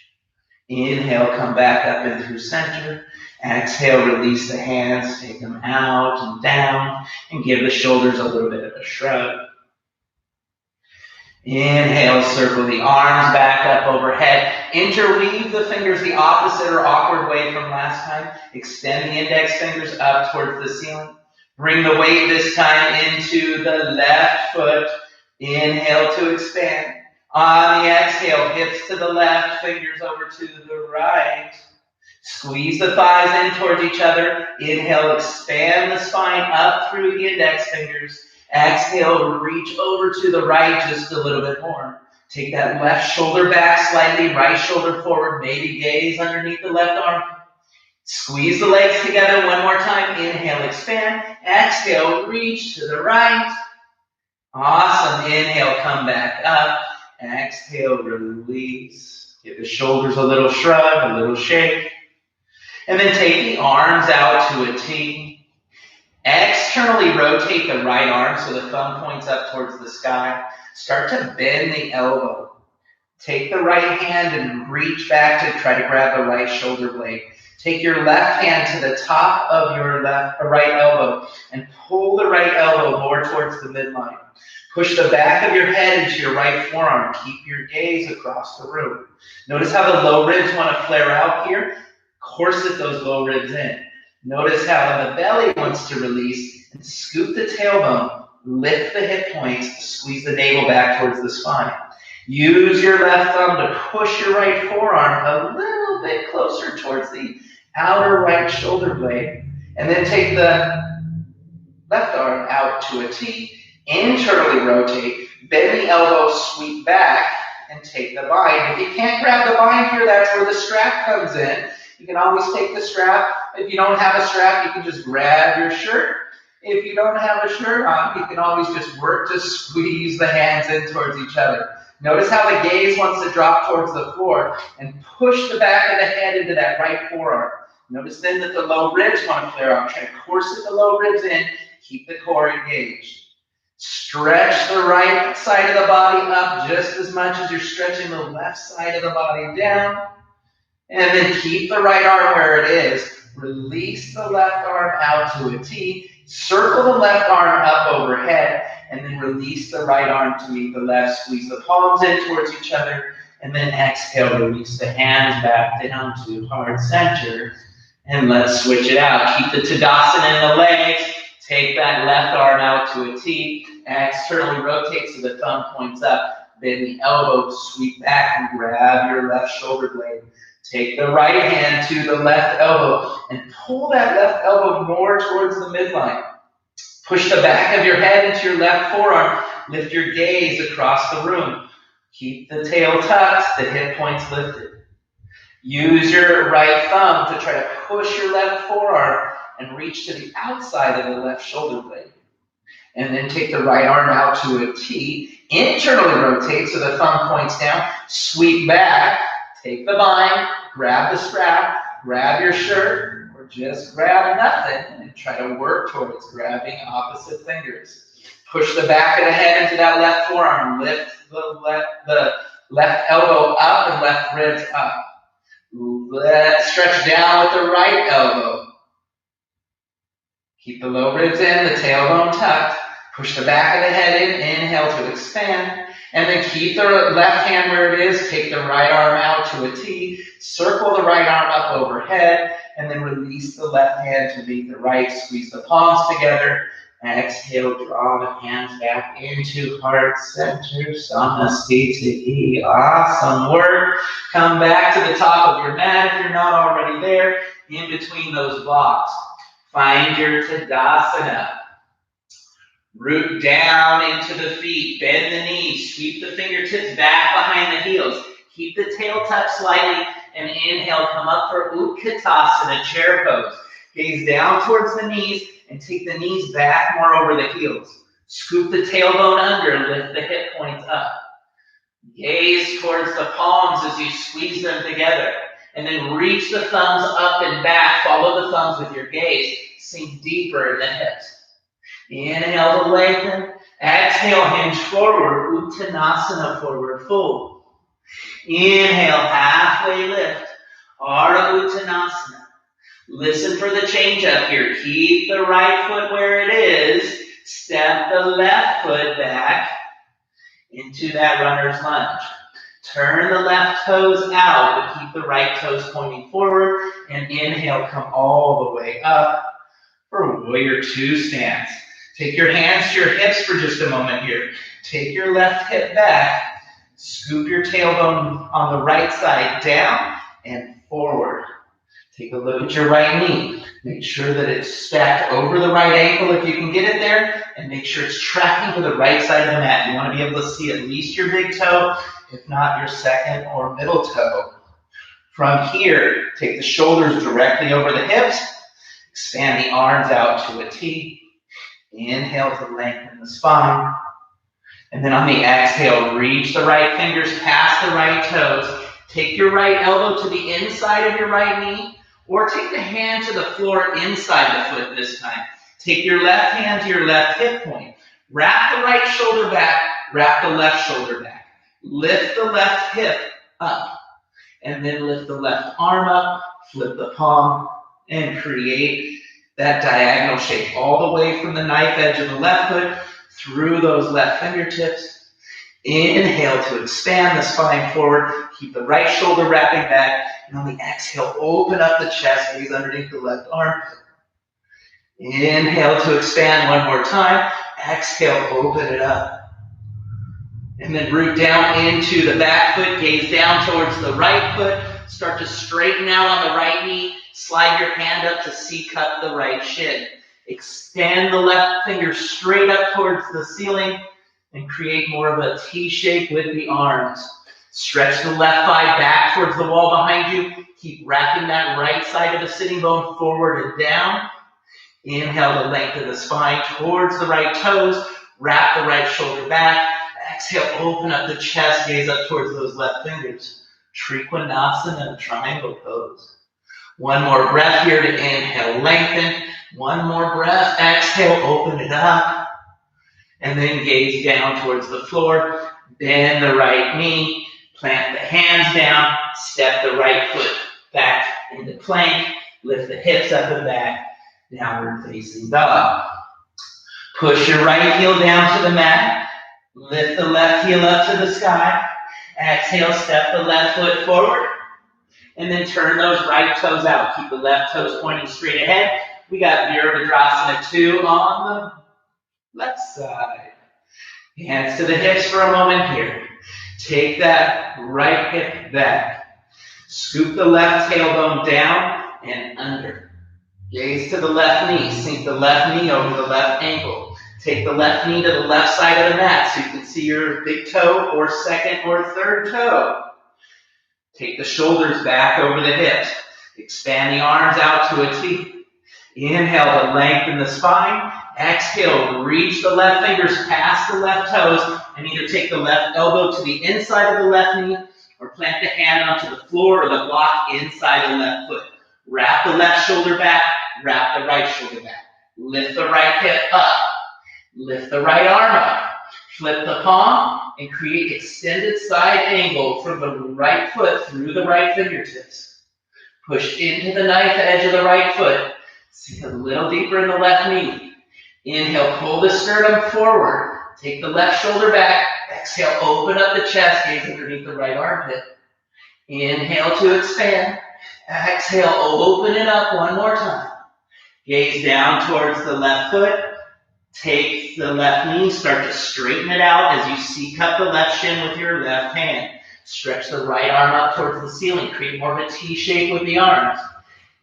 Inhale, come back up in through center. Exhale, release the hands, take them out and down, and give the shoulders a little bit of a shrug. Inhale, circle the arms back up overhead. Interweave the fingers the opposite or awkward way from last time. Extend the index fingers up towards the ceiling. Bring the weight this time into the left foot. Inhale to expand. On the exhale, hips to the left, fingers over to the right. Squeeze the thighs in towards each other. Inhale, expand the spine up through the index fingers. Exhale, reach over to the right just a little bit more. Take that left shoulder back slightly, right shoulder forward, maybe gaze underneath the left arm. Squeeze the legs together one more time. Inhale, expand. Exhale, reach to the right. Awesome. Inhale, come back up. Exhale, release. Give the shoulders a little shrug, a little shake. And then take the arms out to a T. Externally rotate the right arm so the thumb points up towards the sky. Start to bend the elbow. Take the right hand and reach back to try to grab the right shoulder blade. Take your left hand to the top of your right elbow and pull the right elbow more towards the midline. Push the back of your head into your right forearm. Keep your gaze across the room. Notice how the low ribs want to flare out here. Corset those low ribs in. Notice how the belly wants to release and scoop the tailbone. Lift the hip points. Squeeze the navel back towards the spine. Use your left thumb to push your right forearm a little bit closer towards the outer right shoulder blade. And then take the left arm out to a T. Internally rotate, bend the elbow, sweep back, and take the bind. If you can't grab the bind here, that's where the strap comes in. You can always take the strap. If you don't have a strap, you can just grab your shirt. If you don't have a shirt on, you can always just work to squeeze the hands in towards each other. Notice how the gaze wants to drop towards the floor and push the back of the head into that right forearm. Notice then that the low ribs want to flare out. Try to corset the low ribs in. Keep the core engaged. Stretch the right side of the body up just as much as you're stretching the left side of the body down. And then keep the right arm where it is. Release the left arm out to a T. Circle the left arm up overhead. And then release the right arm to meet the left. Squeeze the palms in towards each other. And then exhale, release the hands back down to heart center. And let's switch it out. Keep the Tadasana in the legs. Take that left arm out to a T. Externally rotate so the thumb points up. Bend the elbow, sweep back and grab your left shoulder blade. Take the right hand to the left elbow and pull that left elbow more towards the midline. Push the back of your head into your left forearm. Lift your gaze across the room. Keep the tail tucked, the hip points lifted. Use your right thumb to try to push your left forearm and reach to the outside of the left shoulder blade. And then take the right arm out to a T. Internally rotate so the thumb points down. Sweep back. Take the bind. Grab the strap. Grab your shirt. Or just grab nothing and try to work towards grabbing opposite fingers. Push the back of the head into that left forearm. Lift the left elbow up and left ribs up. Stretch down with the right elbow. Keep the low ribs in, the tailbone tucked. Push the back of the head in. Inhale to expand. And then keep the left hand where it is. Take the right arm out to a T. Circle the right arm up overhead. And then release the left hand to meet the right. Squeeze the palms together. Exhale, draw the hands back into heart center. Samasthiti. Awesome work. Come back to the top of your mat if you're not already there. In between those blocks. Find your Tadasana. Root down into the feet. Bend the knees. Sweep the fingertips back behind the heels. Keep the tail tucked slightly. And inhale, come up for Utkatasana, chair pose. Gaze down towards the knees and take the knees back more over the heels. Scoop the tailbone under. Lift the hip points up. Gaze towards the palms as you squeeze them together. And then reach the thumbs up and back. Follow the thumbs with your gaze. Sink deeper in the hips. Inhale to lengthen. Exhale, hinge forward. Uttanasana, forward fold. Inhale, halfway lift. Ardha Uttanasana. Listen for the change up here. Keep the right foot where it is. Step the left foot back into that runner's lunge. Turn the left toes out, but keep the right toes pointing forward. And inhale, come all the way up for Warrior Two stance. Take your hands to your hips for just a moment here. Take your left hip back. Scoop your tailbone on the right side down and forward. Take a look at your right knee. Make sure that it's stacked over the right ankle if you can get it there, and make sure it's tracking to the right side of the mat. You want to be able to see at least your big toe, if not your second or middle toe. From here, take the shoulders directly over the hips. Expand the arms out to a T. Inhale to lengthen the spine. And then on the exhale, reach the right fingers past the right toes. Take your right elbow to the inside of your right knee, or take the hand to the floor inside the foot this time. Take your left hand to your left hip point. Wrap the right shoulder back, wrap the left shoulder back. Lift the left hip up, and then lift the left arm up, flip the palm, and create that diagonal shape all the way from the knife edge of the left foot through those left fingertips. Inhale to expand the spine forward. Keep the right shoulder wrapping back. And on the exhale, open up the chest, gaze underneath the left arm. Inhale to expand one more time. Exhale, open it up. And then root down into the back foot, gaze down towards the right foot. Start to straighten out on the right knee. Slide your hand up to C-cup the right shin. Extend the left finger straight up towards the ceiling and create more of a T shape with the arms. Stretch the left thigh back towards the wall behind you. Keep wrapping that right side of the sitting bone forward and down. Inhale to lengthen the spine towards the right toes. Wrap the right shoulder back. Exhale, open up the chest, gaze up towards those left fingers. Trikonasana, triangle pose. One more breath here to inhale, lengthen. One more breath, exhale, open it up. And then gaze down towards the floor. Bend the right knee, plant the hands down, step the right foot back into plank, lift the hips up and back, downward facing dog. Push your right heel down to the mat, lift the left heel up to the sky, exhale, step the left foot forward, and then turn those right toes out. Keep the left toes pointing straight ahead. We got Virabhadrasana 2 on the left side. Hands to the hips for a moment here. Take that right hip back. Scoop the left tailbone down and under. Gaze to the left knee. Sink the left knee over the left ankle. Take the left knee to the left side of the mat so you can see your big toe or second or third toe. Take the shoulders back over the hips. Expand the arms out to a T. Inhale to lengthen the spine. Exhale, reach the left fingers past the left toes and either take the left elbow to the inside of the left knee or plant the hand onto the floor or the block inside the left foot. Wrap the left shoulder back, wrap the right shoulder back. Lift the right hip up, lift the right arm up, flip the palm and create extended side angle from the right foot through the right fingertips. Push into the knife edge of the right foot. Sink a little deeper in the left knee. Inhale, pull the sternum forward. Take the left shoulder back. Exhale, open up the chest, gaze underneath the right armpit. Inhale to expand. Exhale, open it up one more time. Gaze down towards the left foot. Take the left knee, start to straighten it out as you C-cup the left shin with your left hand. Stretch the right arm up towards the ceiling. Create more of a T shape with the arms.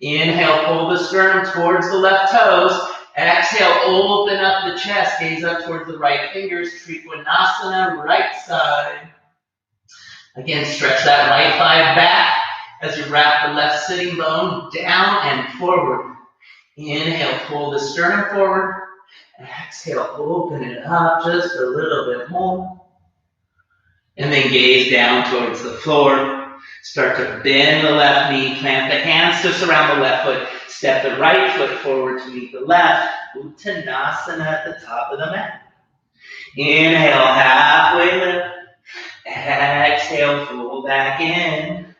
Inhale, pull the sternum towards the left toes. Exhale, open up the chest, gaze up towards the right fingers, Trikonasana, right side. Again, stretch that right thigh back as you wrap the left sitting bone down and forward. Inhale, pull the sternum forward. Exhale, open it up just a little bit more. And then gaze down towards the floor. Start to bend the left knee, plant the hands to surround the left foot. Step the right foot forward to meet the left. Uttanasana at the top of the mat. Inhale, halfway lift. Exhale, pull back in.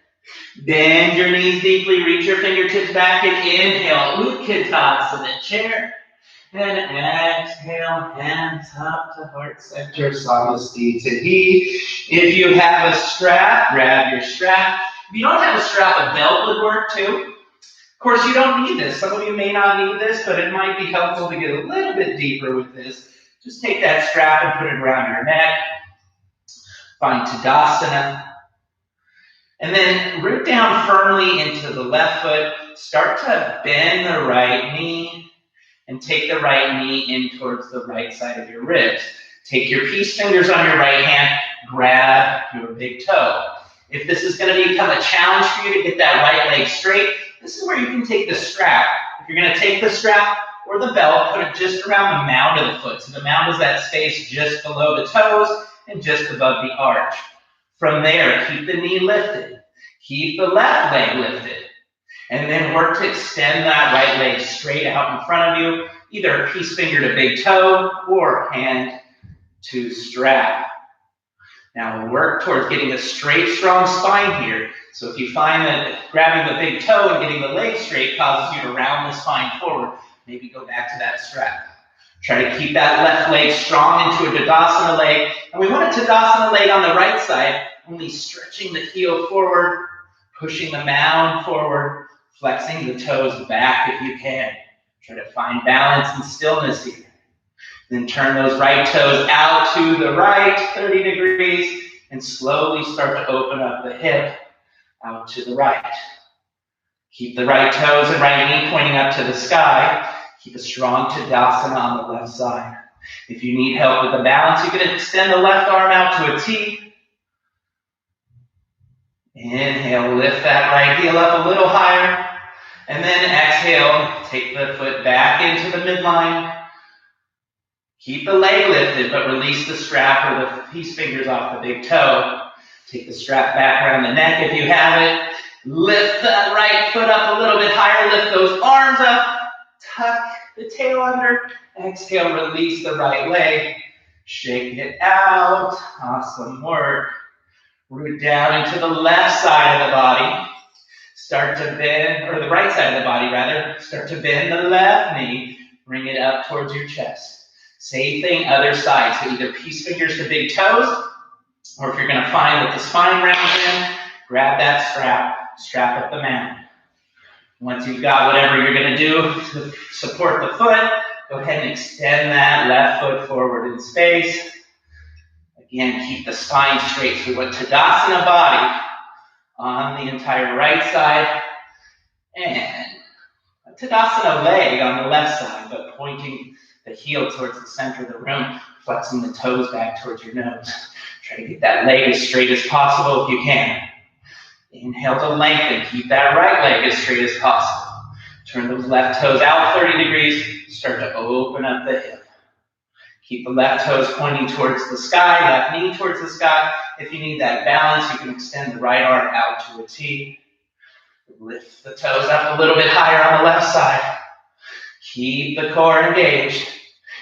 Bend your knees deeply, reach your fingertips back, and inhale, Utkatasana, chair. And exhale, hands up to heart center, Samasthi Tadhi. If you have a strap, grab your strap. If you don't have a strap, a belt would work too. Of course, you don't need this. Some of you may not need this, but it might be helpful to get a little bit deeper with this. Just take that strap and put it around your neck. Find Tadasana. And then root down firmly into the left foot. Start to bend the right knee and take the right knee in towards the right side of your ribs. Take your peace fingers on your right hand, grab your big toe. If this is going to become a challenge for you to get that right leg straight, this is where you can take the strap. If you're going to take the strap or the belt, put it just around the mound of the foot. So the mound is that space just below the toes and just above the arch. From there, keep the knee lifted. Keep the left leg lifted. And then work to extend that right leg straight out in front of you, either peace finger to big toe or hand to strap. Now work towards getting a straight, strong spine here. So if you find that grabbing the big toe and getting the leg straight causes you to round the spine forward, maybe go back to that strap. Try to keep that left leg strong into a Tadasana leg. And we want a Tadasana leg on the right side, only stretching the heel forward, pushing the mound forward, flexing the toes back if you can. Try to find balance and stillness here. Then turn those right toes out to the right, 30 degrees, and slowly start to open up the hip out to the right. Keep the right toes and right knee pointing up to the sky. Keep a strong Tadasana on the left side. If you need help with the balance, you can extend the left arm out to a T. Inhale, lift that right heel up a little higher. And then exhale, take the foot back into the midline. Keep the leg lifted, but release the strap or the peace fingers off the big toe. Take the strap back around the neck if you have it. Lift that right foot up a little bit higher. Lift those arms up. Tuck the tail under. Exhale, release the right leg. Shake it out. Awesome work. Root down into the left side of the body. Start to bend, or the right side of the body rather. Start to bend the left knee. Bring it up towards your chest. Same thing, other side. So either peace fingers to big toes, or if you're going to find that the spine rounds in, grab that strap up the mound. Once you've got whatever you're going to do to support the foot, go ahead and extend that left foot forward in space. Again, keep the spine straight through a Tadasana body on the entire right side, and a Tadasana leg on the left side, but pointing the heel towards the center of the room, flexing the toes back towards your nose. Try to get that leg as straight as possible if you can. Inhale to lengthen. Keep that right leg as straight as possible. Turn those left toes out 30 degrees. Start to open up the hip. Keep the left toes pointing towards the sky, left knee towards the sky. If you need that balance, you can extend the right arm out to a T. Lift the toes up a little bit higher on the left side. Keep the core engaged.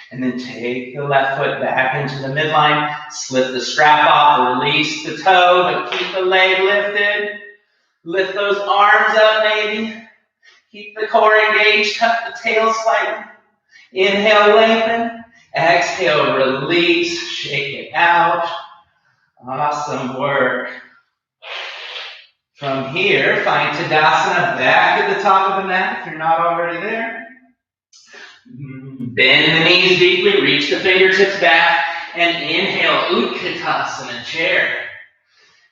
And then take the left foot back into the midline. Slip the strap off, release the toe, but keep the leg lifted. Lift those arms up, maybe. Keep the core engaged, tuck the tail slightly. Inhale, lengthen. Exhale, release, shake it out. Awesome work. From here, find Tadasana back at the top of the mat if you're not already there. Bend the knees deeply, reach the fingertips back, and inhale, Utkatasana, chair.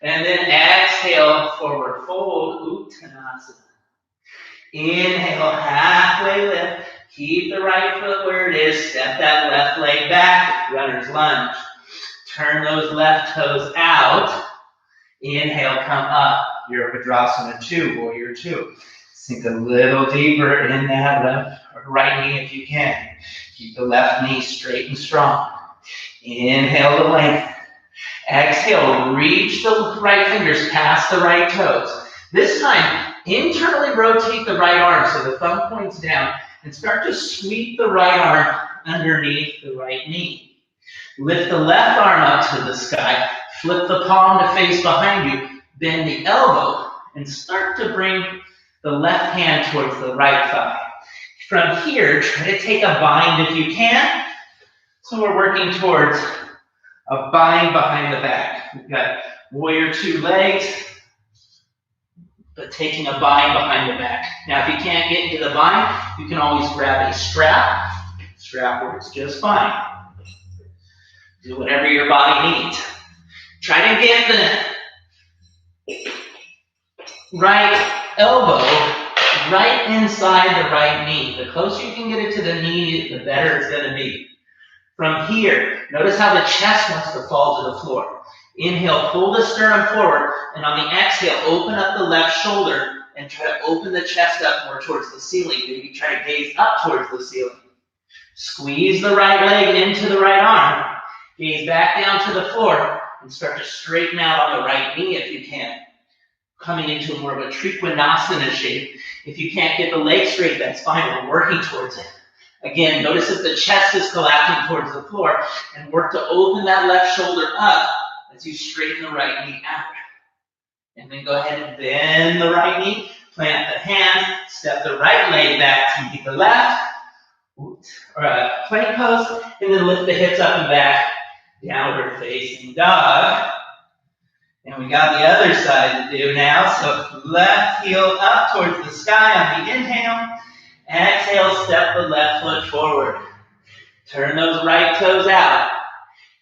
And then exhale, forward fold, Uttanasana. Inhale, halfway lift. Keep the right foot where it is. Step that left leg back, runner's lunge. Turn those left toes out. Inhale, come up. Virabhadrasana 2, warrior 2. Sink a little deeper in that left or right knee if you can. Keep the left knee straight and strong. Inhale to lengthen. Exhale, reach the right fingers past the right toes. This time, internally rotate the right arm so the thumb points down and start to sweep the right arm underneath the right knee. Lift the left arm up to the sky. Flip the palm to face behind you. Bend the elbow and start to bring the left hand towards the right thigh. From here, try to take a bind if you can. So we're working towards a bind behind the back. We've got warrior two legs, but taking a bind behind the back. Now, if you can't get into the bind, you can always grab a strap. Strap works just fine. Do whatever your body needs. Try to get the right elbow right inside the right knee. The closer you can get it to the knee, the better it's going to be. From here, notice how the chest wants to fall to the floor. Inhale, pull the sternum forward, and on the exhale, open up the left shoulder and try to open the chest up more towards the ceiling. Maybe try to gaze up towards the ceiling. Squeeze the right leg into the right arm. Gaze back down to the floor and start to straighten out on the right knee if you can. Coming into more of a Trikonasana shape. If you can't get the leg straight, that's fine. We're working towards it. Again, notice if the chest is collapsing towards the floor and work to open that left shoulder up as you straighten the right knee out. And then go ahead and bend the right knee, plant the hand, step the right leg back to meet the left, plank pose, and then lift the hips up and back, downward facing dog. And we got the other side to do now, so left heel up towards the sky on the inhale. Exhale, step the left foot forward. Turn those right toes out.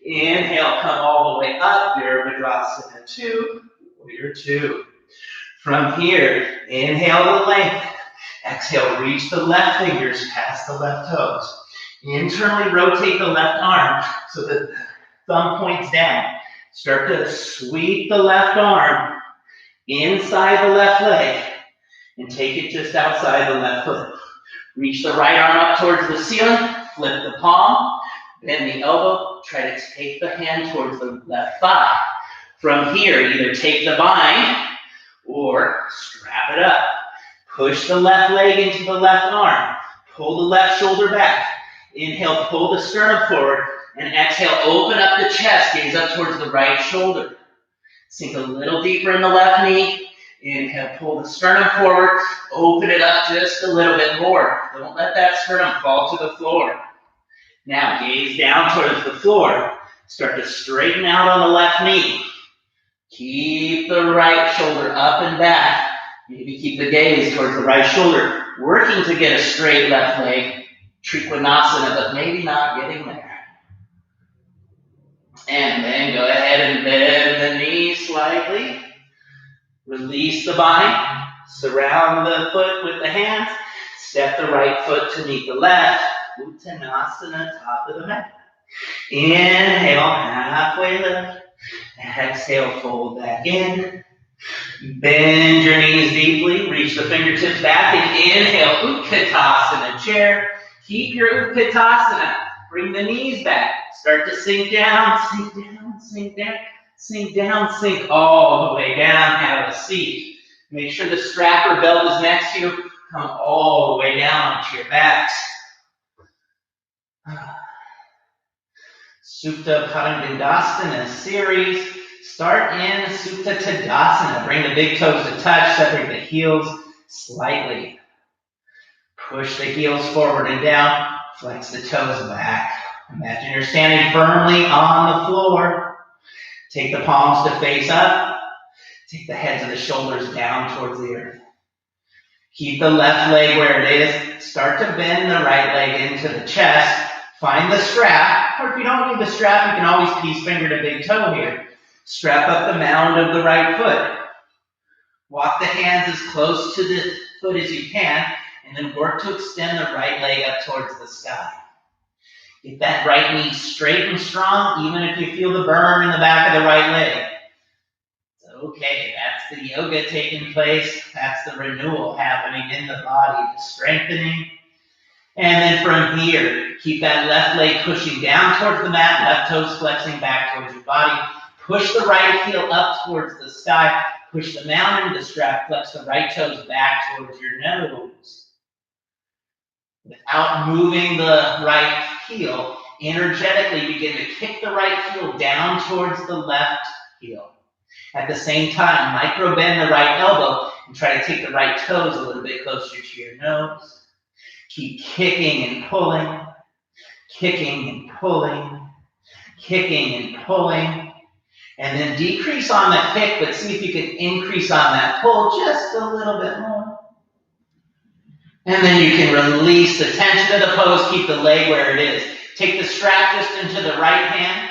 Inhale, come all the way up. Virabhadrasana 2, warrior 2. From here, inhale to length. Exhale, reach the left fingers past the left toes. Internally rotate the left arm so that the thumb points down. Start to sweep the left arm inside the left leg and take it just outside the left foot. Reach the right arm up towards the ceiling, flip the palm, bend the elbow, try to take the hand towards the left thigh. From here, either take the bind or strap it up. Push the left leg into the left arm. Pull the left shoulder back. Inhale, pull the sternum forward, and exhale, open up the chest, gaze up towards the right shoulder. Sink a little deeper in the left knee. Inhale, pull the sternum forward, open it up just a little bit more. Don't let that sternum fall to the floor. Now gaze down towards the floor. Start to straighten out on the left knee. Keep the right shoulder up and back. Maybe keep the gaze towards the right shoulder. Working to get a straight left leg, Trikonasana, but maybe not getting there. And then go ahead and bend the knee slightly. Release the bind. Surround the foot with the hands. Step the right foot to meet the left. Uttanasana, top of the mat. Inhale, halfway lift. Exhale, fold back in. Bend your knees deeply. Reach the fingertips back and inhale, Utkatasana chair. Keep your Utkatasana. Bring the knees back. Start to sink down, sink down, sink down, sink down, sink all the way down. Have a seat. Make sure the strap or belt is next to you. Come all the way down onto your backs. Supta Padangandasana series. Start in Supta Tadasana. Bring the big toes to touch. Separate the heels slightly. Push the heels forward and down. Flex the toes back. Imagine you're standing firmly on the floor. Take the palms to face up. Take the heads of the shoulders down towards the earth. Keep the left leg where it is. Start to bend the right leg into the chest. Find the strap, or if you don't need the strap, you can always peace finger to big toe here. Strap up the mound of the right foot. Walk the hands as close to the foot as you can, and then work to extend the right leg up towards the sky. Get that right knee straight and strong, even if you feel the burn in the back of the right leg. It's okay, that's the yoga taking place. That's the renewal happening in the body, the strengthening. And then from here, keep that left leg pushing down towards the mat, left toes flexing back towards your body. Push the right heel up towards the sky. Push the mound into the strap, flex the right toes back towards your nose. Without moving the right heel, energetically begin to kick the right heel down towards the left heel. At the same time, micro bend the right elbow and try to take the right toes a little bit closer to your nose. Keep kicking and pulling, kicking and pulling, kicking and pulling. And then decrease on the kick, but see if you can increase on that pull just a little bit more. And then you can release the tension of the pose, keep the leg where it is. Take the strap just into the right hand.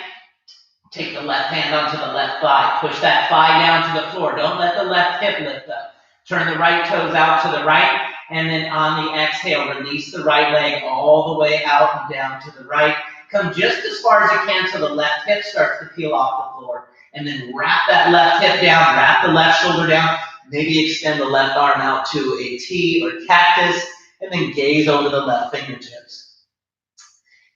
Take the left hand onto the left thigh. Push that thigh down to the floor. Don't let the left hip lift up. Turn the right toes out to the right. And then on the exhale, release the right leg all the way out and down to the right. Come just as far as you can till the left hip starts to peel off the floor. And then wrap that left hip down, wrap the left shoulder down. Maybe extend the left arm out to a T or cactus. And then gaze over the left fingertips.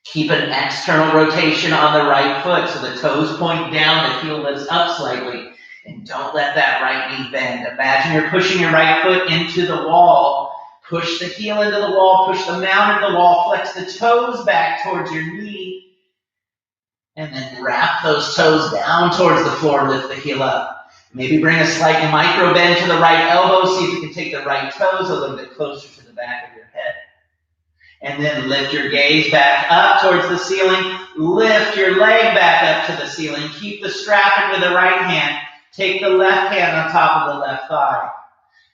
Keep an external rotation on the right foot so the toes point down, the heel lifts up slightly. And don't let that right knee bend. Imagine you're pushing your right foot into the wall. Push the heel into the wall, push the mound into the wall, flex the toes back towards your knee. And then wrap those toes down towards the floor, lift the heel up. Maybe bring a slight micro bend to the right elbow, see if you can take the right toes a little bit closer to the back of your head. And then lift your gaze back up towards the ceiling. Lift your leg back up to the ceiling. Keep the strap into the right hand. Take the left hand on top of the left thigh.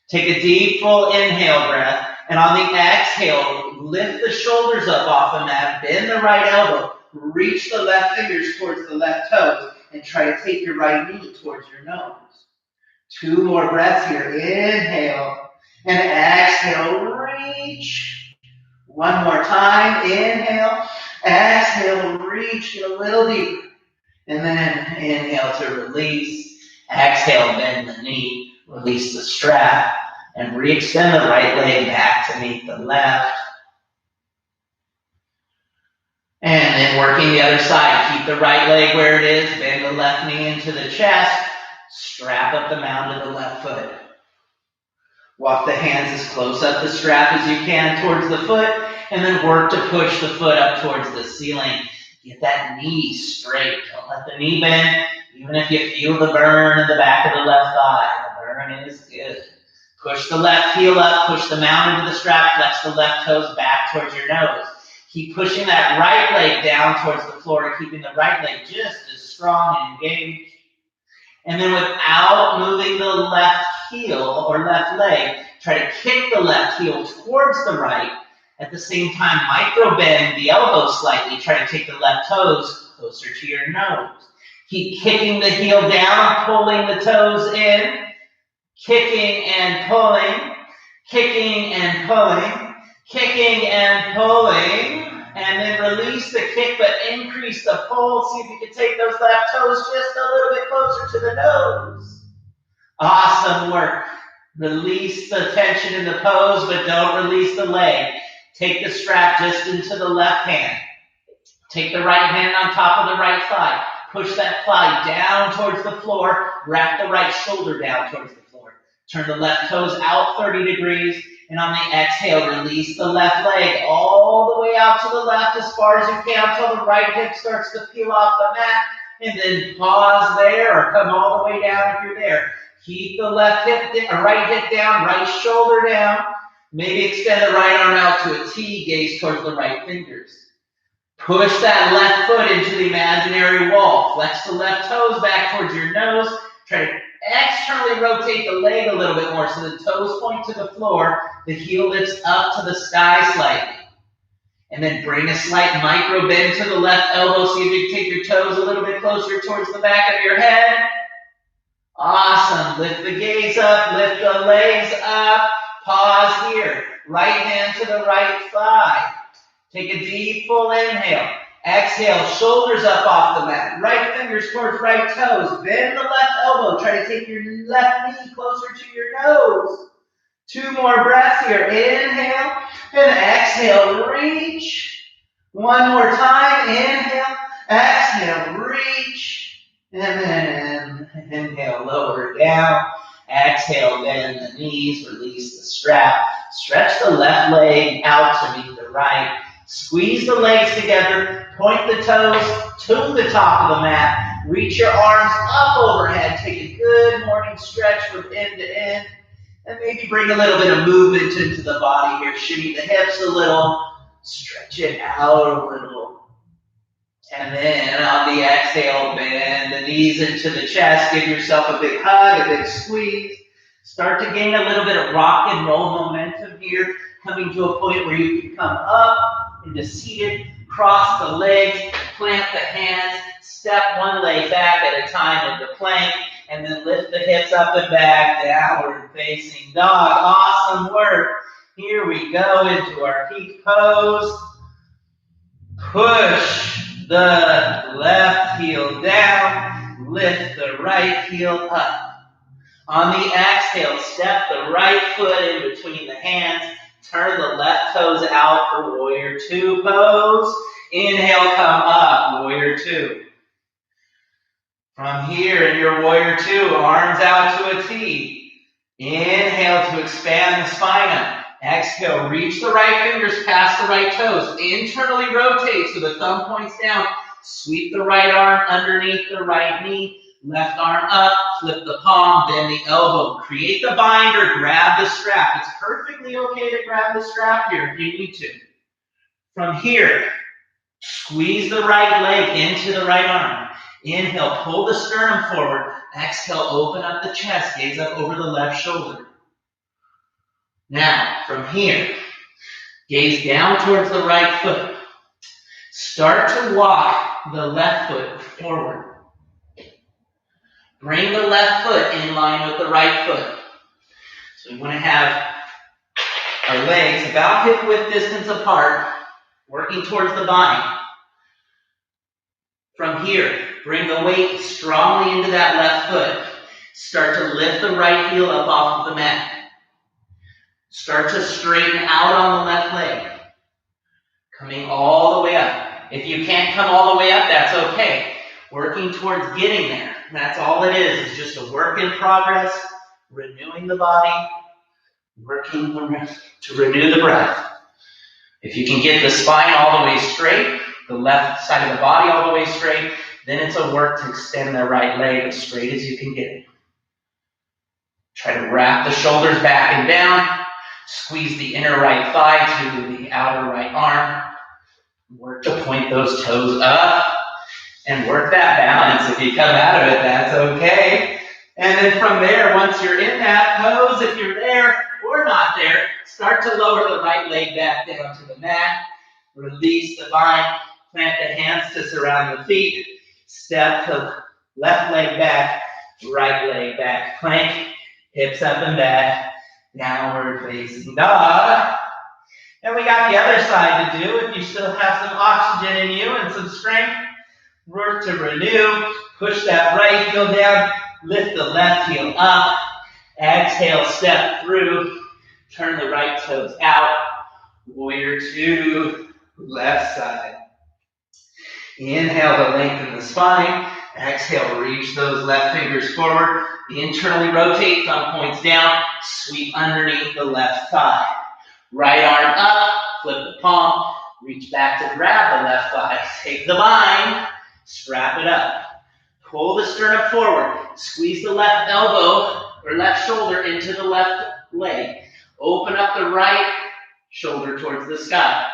Take a deep, full inhale breath. And on the exhale, lift the shoulders up off the mat. Bend the right elbow. Reach the left fingers towards the left toes. And try to take your right knee towards your nose. 2 more breaths here. Inhale. And exhale. Reach. 1 more time, inhale, exhale, reach, get a little deeper. And then inhale to release, exhale, bend the knee, release the strap, and re-extend the right leg back to meet the left. And then working the other side, keep the right leg where it is, bend the left knee into the chest, strap up the mound of the left foot. Walk the hands as close up the strap as you can towards the foot, and then work to push the foot up towards the ceiling. Get that knee straight. Don't let the knee bend, even if you feel the burn in the back of the left thigh. The burn is good. Push the left heel up, push the mound into the strap, flex the left toes back towards your nose. Keep pushing that right leg down towards the floor, keeping the right leg just as strong and engaged. And then without moving the left heel or left leg, try to kick the left heel towards the right. At the same time, micro bend the elbow slightly. Try to take the left toes closer to your nose. Keep kicking the heel down, pulling the toes in. Kicking and pulling. Kicking and pulling. Kicking and pulling. And then release the kick, but increase the pull. See if you can take those left toes just a little bit closer to the nose. Awesome work. Release the tension in the pose, but don't release the leg. Take the strap just into the left hand. Take the right hand on top of the right thigh. Push that thigh down towards the floor. Wrap the right shoulder down towards the floor. Turn the left toes out 30 degrees. And on the exhale, release the left leg all the way out to the left as far as you can until the right hip starts to peel off the mat. And then pause there or come all the way down if you're there. Keep the left hip, right hip down, right shoulder down. Maybe extend the right arm out to a T, gaze towards the right fingers. Push that left foot into the imaginary wall. Flex the left toes back towards your nose. Try to externally rotate the leg a little bit more so the toes point to the floor. The heel lifts up to the sky slightly. And then bring a slight micro bend to the left elbow. See if you can take your toes a little bit closer towards the back of your head. Awesome. Lift the gaze up. Lift the legs up. Pause here. Right hand to the right thigh. Take a deep full inhale. Exhale, shoulders up off the mat. Right fingers towards right toes. Bend the left elbow. Try to take your left knee closer to your nose. 2 more breaths here. Inhale and exhale. Reach. 1 more time. Inhale. Exhale. Reach. And then inhale, lower down. Exhale, bend the knees. Release the strap. Stretch the left leg out to meet the right. Squeeze the legs together. Point the toes to the top of the mat. Reach your arms up overhead. Take a good morning stretch from end to end. And maybe bring a little bit of movement into the body here. Shimmy the hips a little. Stretch it out a little. And then on the exhale, bend the knees into the chest. Give yourself a big hug, a big squeeze. Start to gain a little bit of rock and roll momentum here. Coming to a point where you can come up into seated. Cross the legs. Plant the hands. Step one leg back at a time into plank. And then lift the hips up and back. Downward facing dog. Awesome work. Here we go into our peak pose. Push the left heel down, lift the right heel up. On the exhale, step the right foot in between the hands, turn the left toes out for warrior two pose. Inhale, come up, warrior two. From here in your warrior two, arms out to a T. Inhale to expand the spine up. Exhale, reach the right fingers past the right toes. Internally rotate so the thumb points down. Sweep the right arm underneath the right knee. Left arm up, flip the palm, bend the elbow. Create the bind or grab the strap. It's perfectly okay to grab the strap here if you need to. From here, squeeze the right leg into the right arm. Inhale, pull the sternum forward. Exhale, open up the chest, gaze up over the left shoulder. Now, from here, gaze down towards the right foot. Start to walk the left foot forward. Bring the left foot in line with the right foot. So we want to have our legs about hip width distance apart, working towards the bind. From here, bring the weight strongly into that left foot. Start to lift the right heel up off of the mat. Start to straighten out on the left leg. Coming all the way up. If you can't come all the way up, that's okay. Working towards getting there. That's all it is. It's just a work in progress. Renewing the body. Working to renew the breath. If you can get the spine all the way straight, the left side of the body all the way straight, then it's a work to extend the right leg as straight as you can get it. Try to wrap the shoulders back and down. Squeeze the inner right thigh to the outer right arm. Work to point those toes up and work that balance. If you come out of it, that's okay. And then from there, once you're in that pose, if you're there or not there, start to lower the right leg back down to the mat. Release the bind. Plant the hands to surround the feet. Step the left leg back, right leg back. Plank, hips up and back. Downward facing dog. And we got the other side to do. If you still have some oxygen in you and some strength, work to renew. Push that right heel down. Lift the left heel up. Exhale, step through. Turn the right toes out. Warrior two, left side. Inhale to lengthen the spine. Exhale, reach those left fingers forward. Internally rotate, thumb points down. Sweep underneath the left thigh. Right arm up, flip the palm. Reach back to grab the left thigh. Take the bind, strap it up. Pull the sternum forward. Squeeze the left elbow or left shoulder into the left leg. Open up the right shoulder towards the sky.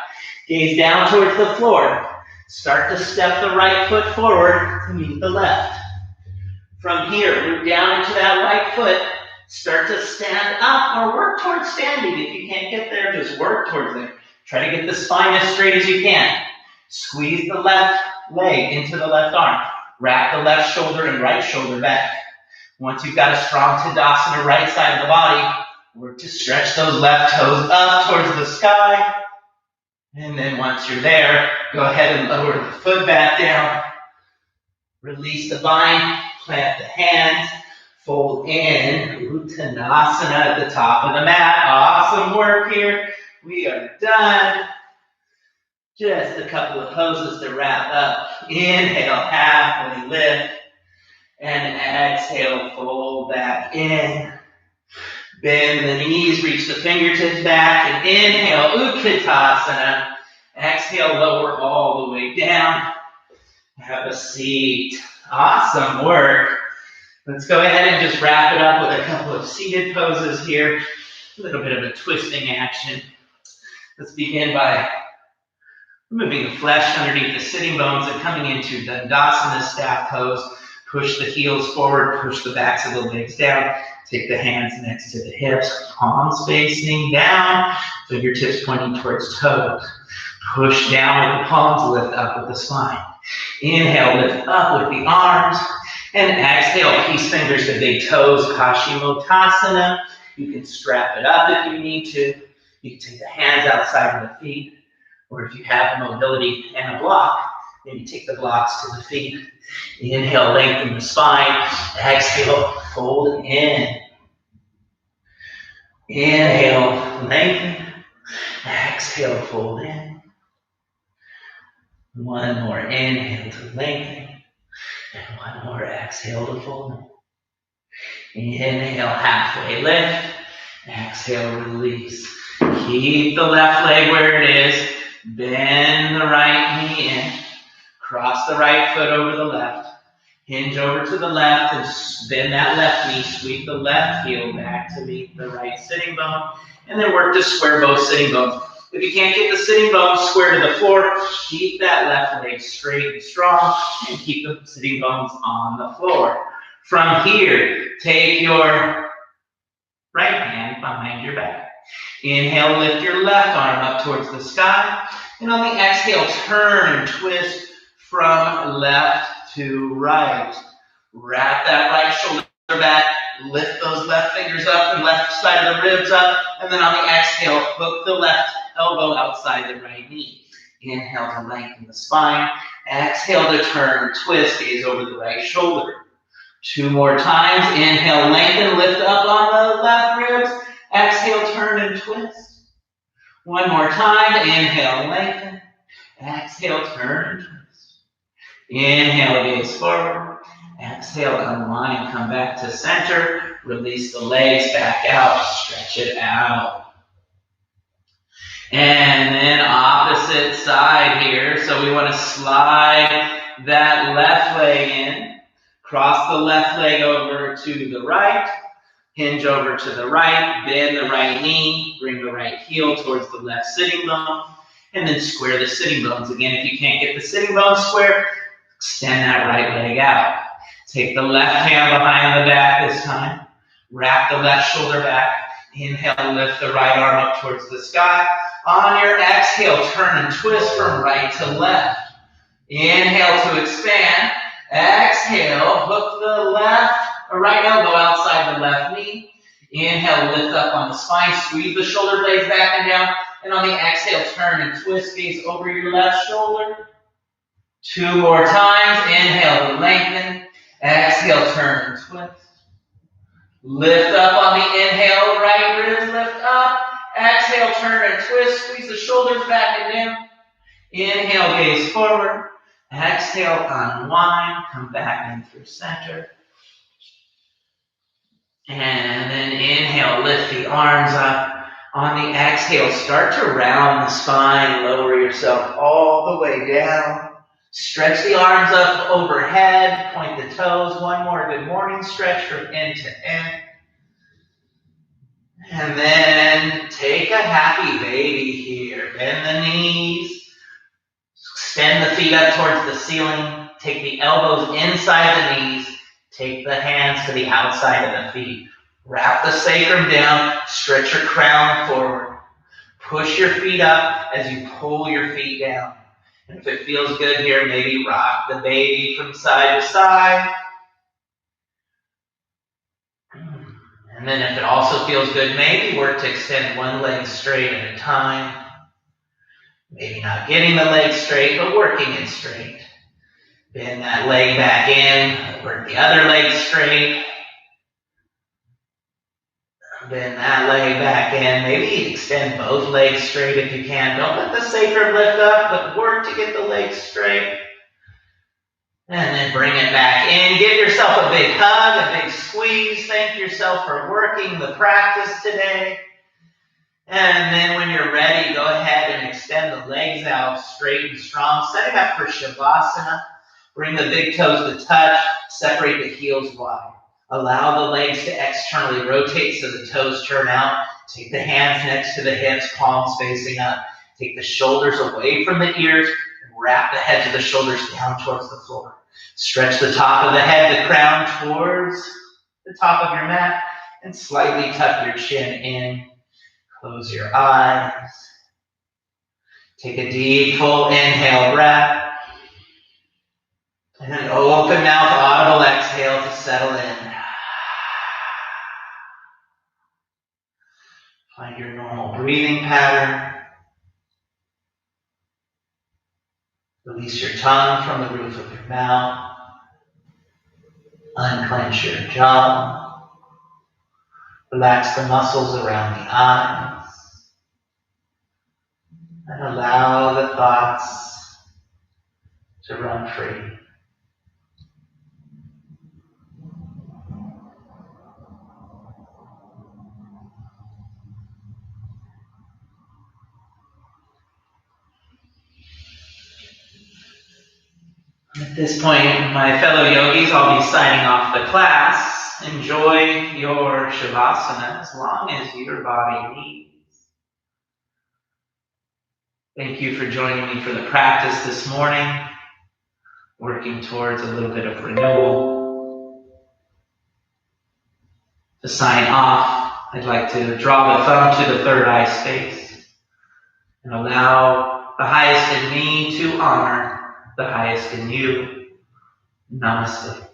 Gaze down towards the floor. Start to step the right foot forward to meet the left. From here, move down into that right foot. Start to stand up or work towards standing. If you can't get there, just work towards it. Try to get the spine as straight as you can. Squeeze the left leg into the left arm. Wrap the left shoulder and right shoulder back. Once you've got a strong Tadasana right side of the body, work to stretch those left toes up towards the sky. And then once you're there, go ahead and lower the foot back down. Release the bind, plant the hands, fold in, Uttanasana at the top of the mat. Awesome work here. We are done. Just a couple of poses to wrap up. Inhale, halfway lift. And exhale, fold back in. Bend the knees, reach the fingertips back, and inhale, Utkatasana. Exhale, lower all the way down. Have a seat. Awesome work. Let's go ahead and just wrap it up with a couple of seated poses here. A little bit of a twisting action. Let's begin by moving the flesh underneath the sitting bones and coming into Dandasana staff pose. Push the heels forward, push the backs of the legs down. Take the hands next to the hips, palms facing down, fingertips pointing towards toes. Push down with the palms, lift up with the spine. Inhale, lift up with the arms, and exhale, peace fingers to big toes, Paschimottanasana. You can strap it up if you need to. You can take the hands outside of the feet, or if you have mobility and a block, maybe take the blocks to the feet. Inhale, lengthen the spine. Exhale, fold in. Inhale, lengthen. Exhale, fold in. One more inhale to lengthen. And one more exhale to fold in. Inhale, halfway lift. Exhale, release. Keep the left leg where it is. Bend the right knee in. Cross the right foot over the left. Hinge over to the left and bend that left knee. Sweep the left heel back to meet the right sitting bone. And then work to square both sitting bones. If you can't get the sitting bones square to the floor, keep that left leg straight and strong and keep the sitting bones on the floor. From here, take your right hand behind your back. Inhale, lift your left arm up towards the sky. And on the exhale, turn and twist from left to right. Wrap that right shoulder back. Lift those left fingers up and left side of the ribs up. And then on the exhale, hook the left elbow outside the right knee. Inhale to lengthen the spine. Exhale to turn, twist, gaze over the right shoulder. Two more times. Inhale, lengthen, lift up on the left ribs. Exhale, turn and twist. One more time. Inhale, lengthen. Exhale, turn and twist. Inhale, gaze forward. Exhale, unwind, come back to center. Release the legs back out. Stretch it out. And then opposite side here. So we want to slide that left leg in. Cross the left leg over to the right. Hinge over to the right. Bend the right knee. Bring the right heel towards the left sitting bone. And then square the sitting bones. Again, if you can't get the sitting bones square, extend that right leg out. Take the left hand behind the back this time. Wrap the left shoulder back. Inhale, lift the right arm up towards the sky. On your exhale, turn and twist from right to left. Inhale to expand. Exhale, hook the right elbow outside the left knee. Inhale, lift up on the spine. Squeeze the shoulder blades back and down. And on the exhale, turn and twist, gaze over your left shoulder. Two more times. Inhale to lengthen. Exhale, turn and twist. Lift up on the inhale, right ribs lift up. Exhale, turn and twist. Squeeze the shoulders back and down. Inhale, gaze forward. Exhale, unwind. Come back in through center. And then inhale, lift the arms up. On the exhale, start to round the spine. Lower yourself all the way down. Stretch the arms up overhead. Point the toes. One more good morning stretch from end to end. And then take a happy baby here. Bend the knees. Extend the feet up towards the ceiling. Take the elbows inside the knees. Take the hands to the outside of the feet. Wrap the sacrum down. Stretch your crown forward. Push your feet up as you pull your feet down. And if it feels good here, maybe rock the baby from side to side. And then if it also feels good, maybe work to extend one leg straight at a time. Maybe not getting the leg straight, but working it straight. Bend that leg back in. Work the other leg straight. Bend that leg back in. Maybe extend both legs straight if you can. Don't let the sacrum lift up, but work to get the legs straight. And then bring it back in. Give yourself a big hug, a big squeeze. Thank yourself for working the practice today. And then when you're ready, go ahead and extend the legs out straight and strong. Setting up for Shavasana. Bring the big toes to touch. Separate the heels wide. Allow the legs to externally rotate so the toes turn out. Take the hands next to the hips, palms facing up. Take the shoulders away from the ears and wrap the heads of the shoulders down towards the floor. Stretch the top of the head, the crown towards the top of your mat, and slightly tuck your chin in. Close your eyes. Take a deep, full inhale breath. And an open mouth, audible exhale to settle in. Find your normal breathing pattern. Release your tongue from the roof of your mouth. Unclench your jaw. Relax the muscles around the eyes. And allow the thoughts to run free. At this point, my fellow yogis, I'll be signing off the class. Enjoy your Shavasana as long as your body needs. Thank you for joining me for the practice this morning, working towards a little bit of renewal. To sign off, I'd like to draw the thumb to the third eye space and allow the highest in me to honor the highest in you. Namaste.